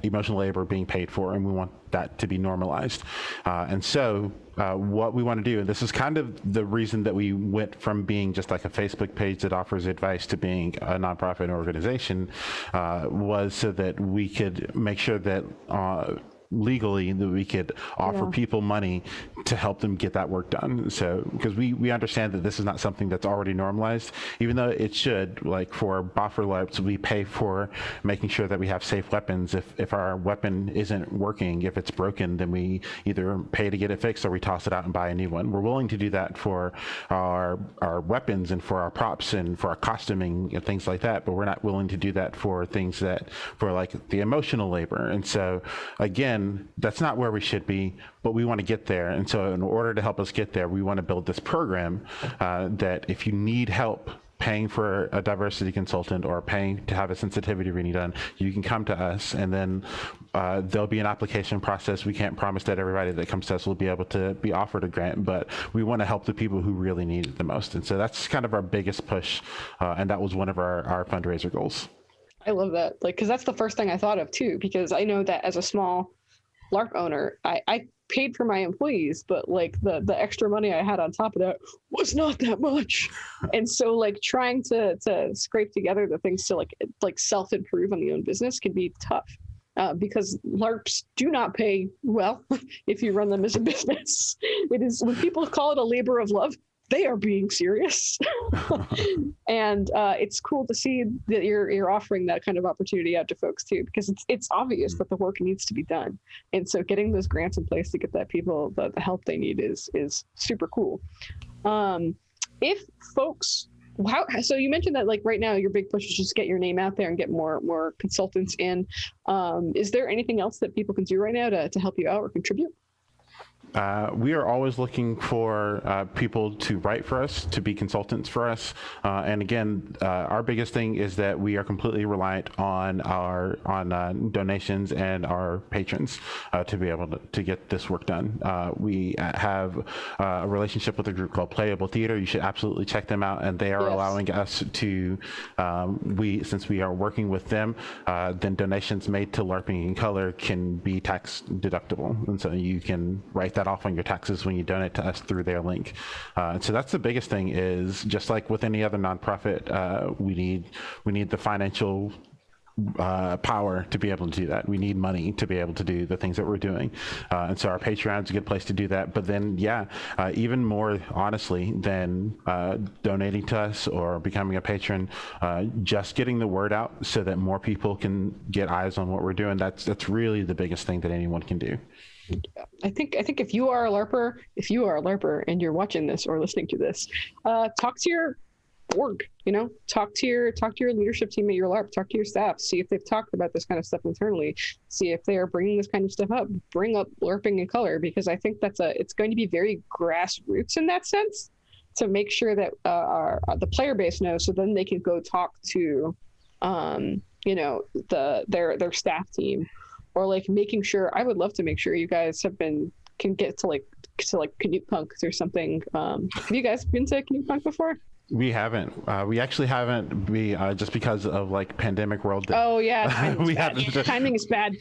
emotional labor being paid for, and we want that to be normalized. And so what we want to do, and this is kind of the reason that we went from being just like a Facebook page that offers advice to being a nonprofit organization, was so that we could make sure that legally that we could offer people money to help them get that work done. So because we understand that this is not something that's already normalized, even though it should. Like for boffer LARPs, we pay for making sure that we have safe weapons. If our weapon isn't working, if it's broken, then we either pay to get it fixed or we toss it out and buy a new one. We're willing to do that for our weapons and for our props and for our costuming and things like that, but we're not willing to do that for things for like the emotional labor. And so again, that's not where we should be, but we want to get there. And so in order to help us get there, we want to build this program that if you need help paying for a diversity consultant or paying to have a sensitivity reading done, you can come to us, and then there'll be an application process. We can't promise that everybody that comes to us will be able to be offered a grant, but we want to help the people who really need it the most. And so that's kind of our biggest push, and that was one of our fundraiser goals. I love that, like, because that's the first thing I thought of too, because I know that as a small LARP owner, I paid for my employees, but like the extra money I had on top of that was not that much. And so like trying to scrape together the things to like self-improve on the own business can be tough, because LARPs do not pay well if you run them as a business. It is, when people call it a labor of love, they are being serious. And it's cool to see that you're offering that kind of opportunity out to folks too, because it's obvious that the work needs to be done. And so getting those grants in place to get that people the help they need is super cool. If folks So you mentioned that like right now your big push is just get your name out there and get more consultants in. Is there anything else that people can do right now to help you out or contribute? We are always looking for people to write for us, to be consultants for us. And again, our biggest thing is that we are completely reliant on our donations and our patrons to be able to get this work done. We have a relationship with a group called Playable Theater. You should absolutely check them out. And they are allowing us to, since we are working with them, then donations made to LARPing in Color can be tax deductible. And so you can write that off on your taxes when you donate to us through their link. So that's the biggest thing, is just like with any other nonprofit, we need the financial power to be able to do that. We need money to be able to do the things that we're doing. And so our Patreon is a good place to do that. But then, even more honestly than donating to us or becoming a patron, just getting the word out so that more people can get eyes on what we're doing. That's really the biggest thing that anyone can do. I think if you are a LARPer and you're watching this or listening to this, talk to your org, talk to your leadership team at your LARP, talk to your staff, see if they've talked about this kind of stuff internally, see if they are bringing this kind of stuff up, bring up LARPing in Color, because I think it's going to be very grassroots in that sense, to make sure that the player base knows, so then they can go talk to their staff team. Or like making sure, I would love to make sure you guys can get to Canute Punk or something. Have you guys been to Canute Punk before? We haven't. We actually haven't. Just because of like pandemic world. Oh yeah, we haven't. Timing is bad.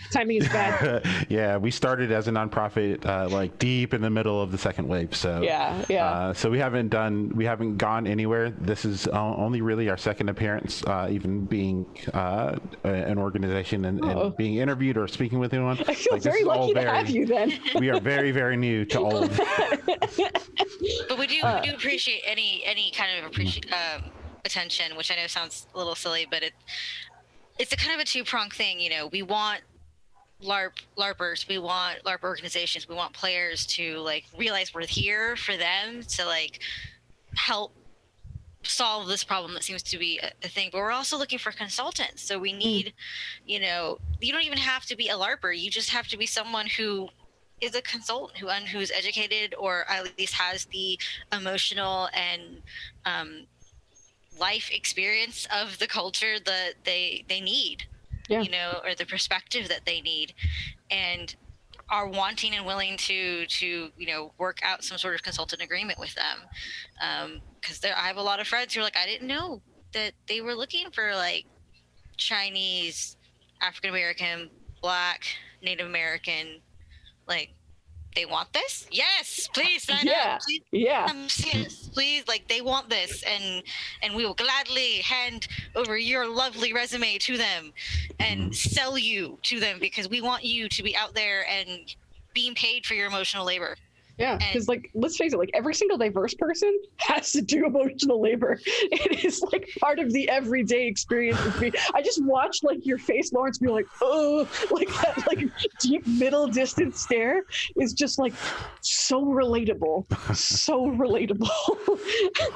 Yeah, we started as a nonprofit like deep in the middle of the second wave. So so we haven't gone anywhere. This is only really our second appearance, even being an organization and being interviewed or speaking with anyone. I feel very lucky to have you then. We are very, very new to all of it. But we do appreciate any kind of attention, which I know sounds a little silly, but it's a kind of a two-pronged thing. We want LARPers, we want LARP organizations, we want players to like realize we're here for them to like help solve this problem that seems to be a thing. But we're also looking for consultants, so we need you don't even have to be a LARPer, you just have to be someone who is a consultant who's educated, or at least has the emotional and life experience of the culture that they need, or the perspective that they need, and are wanting and willing to work out some sort of consultant agreement with them. Because I have a lot of friends who are like, I didn't know that they were looking for like Chinese, African American, Black, Native American. Like, they want this? Yes, please sign up. Please, yes, please. Like, they want this, and we will gladly hand over your lovely resume to them and sell you to them, because we want you to be out there and being paid for your emotional labor. Yeah, because like, let's face it, like every single diverse person has to do emotional labor. It is like part of the everyday experience with me. I just watched like your face, Lawrence, be like, oh, like that like deep middle distance stare is just like so relatable,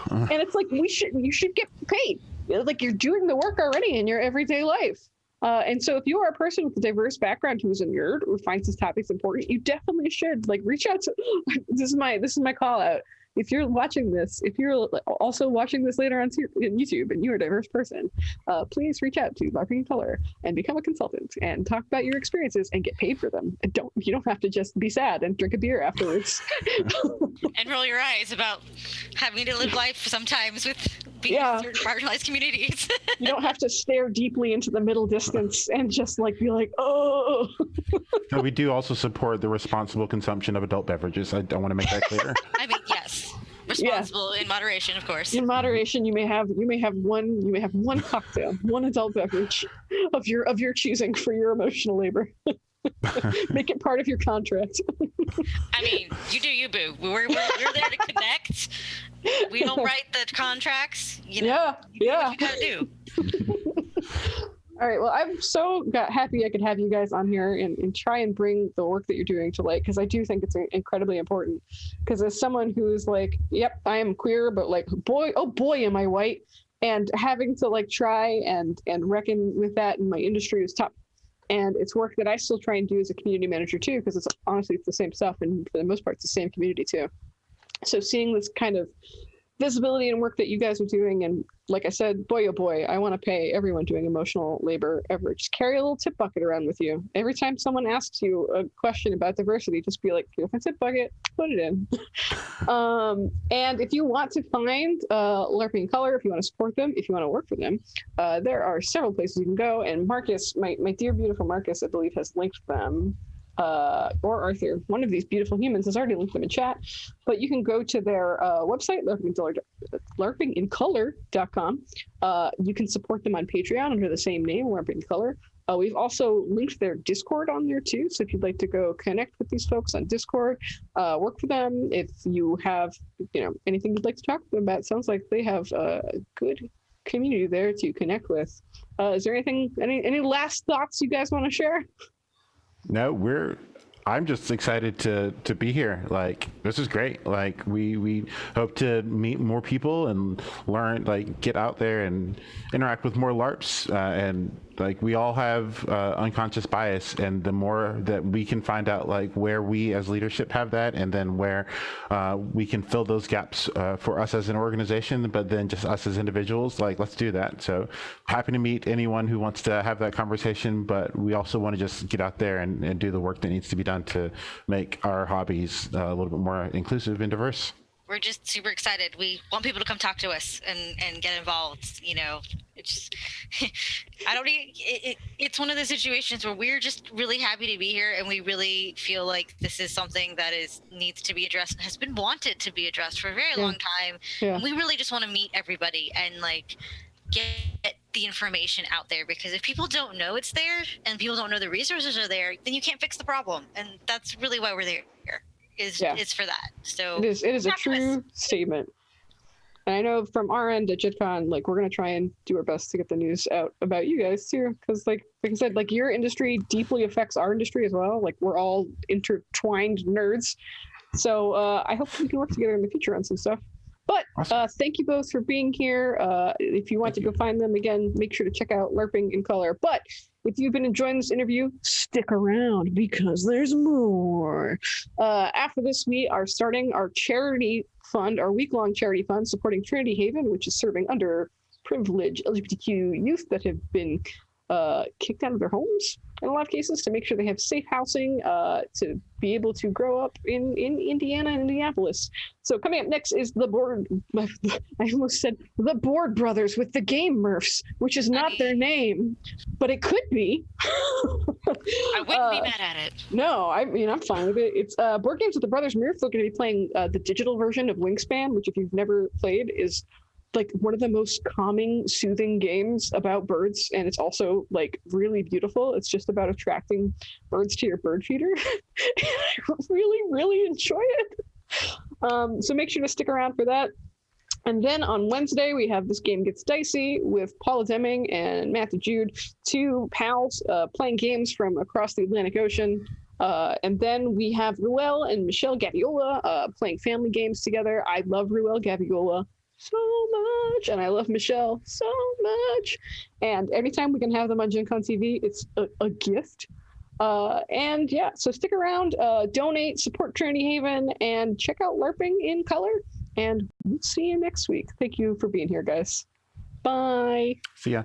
and it's like you should get paid. Like, you're doing the work already in your everyday life. And so if you are a person with a diverse background who is a nerd or finds this topic important, you definitely should like reach out to, this is my call out. If you're watching this, if you're also watching this later on YouTube and you're a diverse person, please reach out to LARPing in Color and become a consultant and talk about your experiences and get paid for them. And you don't have to just be sad and drink a beer afterwards. And roll your eyes about having to live life sometimes with being in certain marginalized communities. You don't have to stare deeply into the middle distance and just like be like, oh. No, we do also support the responsible consumption of adult beverages. I want to make that clear. I mean, yes. Responsible in moderation, of course. In moderation, you may have one cocktail, one adult beverage of your choosing for your emotional labor. Make it part of your contract. I mean, you do you, boo. We're there to connect. We don't write the contracts. You know, you do what you gotta do. All right. Well, I'm so happy I could have you guys on here and try and bring the work that you're doing to light, because I do think it's incredibly important. Because as someone who's like, yep, I am queer, but like, boy, oh boy, am I white, and having to like try and reckon with that in my industry is tough. And it's work that I still try and do as a community manager too, because it's honestly it's the same stuff, and for the most part, it's the same community too. So seeing this kind of visibility and work that you guys are doing, and like I said, boy oh boy, I want to pay everyone doing emotional labor ever. Just carry a little tip bucket around with you. Every time someone asks you a question about diversity, just be like, here's my tip bucket, put it in. And if you want to find LARPing in Color, if you want to support them, if you want to work for them, there are several places you can go. And Marcus, my dear beautiful Marcus, I believe has linked them. Or Arthur, one of these beautiful humans, has already linked them in chat, but you can go to their website, larpingincolor.com. You can support them on Patreon under the same name, LARPing in Color. We've also linked their Discord on there too, so if you'd like to go connect with these folks on Discord, work for them, if you have anything you'd like to talk to them about, sounds like they have a good community there to connect with. Is there any last thoughts you guys want to share? No, I'm just excited to be here. Like, this is great. Like, we hope to meet more people and learn, like, get out there and interact with more LARPs. And like, we all have unconscious bias, and the more that we can find out like where we as leadership have that, and then where we can fill those gaps for us as an organization, but then just us as individuals, like, let's do that. So happy to meet anyone who wants to have that conversation, but we also want to just get out there and do the work that needs to be done to make our hobbies a little bit more inclusive and diverse. We're just super excited. We want people to come talk to us and get involved. It's it's one of the situations where we're just really happy to be here, and we really feel like this is something that needs to be addressed and has been wanted to be addressed for a very long time. Yeah. And we really just want to meet everybody and like get the information out there, because if people don't know it's there and people don't know the resources are there, then you can't fix the problem. And that's really why we're there. It's for that. So it is a true statement. And I know from our end at JitCon, like, we're going to try and do our best to get the news out about you guys too, because like I said, like, your industry deeply affects our industry as well. Like, we're all intertwined nerds. So I hope we can work together in the future on some stuff. But awesome. Thank you both for being here. If you want to go find them again, make sure to check out LARPing in Color. But if you've been enjoying this interview, stick around, because there's more. After this, we are starting our charity fund, our week-long charity fund supporting Trinity Haven, which is serving underprivileged LGBTQ youth that have been kicked out of their homes in a lot of cases, to make sure they have safe housing to be able to grow up in Indiana and Indianapolis. So coming up next is the board. I almost said the Board Brothers with the Game Murphs, which is not their name, but it could be. I wouldn't be mad at it. No, I'm fine with it. It's Board Games with the Brothers Murph. They're going to be playing the digital version of Wingspan, which, if you've never played, is like one of the most calming, soothing games about birds, and it's also like really beautiful. It's just about attracting birds to your bird feeder. I really enjoy it. So make sure to stick around for that. And then on Wednesday, we have This Game Gets Dicey with Paula Deming and Matthew Jude, two pals playing games from across the Atlantic Ocean. And then we have Ruel and Michelle Gaviola playing family games together. I love Ruel Gaviola so much, and I love Michelle so much, and anytime we can have them on Gen Con TV, it's a gift. And yeah, so stick around, donate, support Trinity Haven, and check out LARPing in Color, and we'll see you next week. Thank you for being here, guys. Bye. See ya.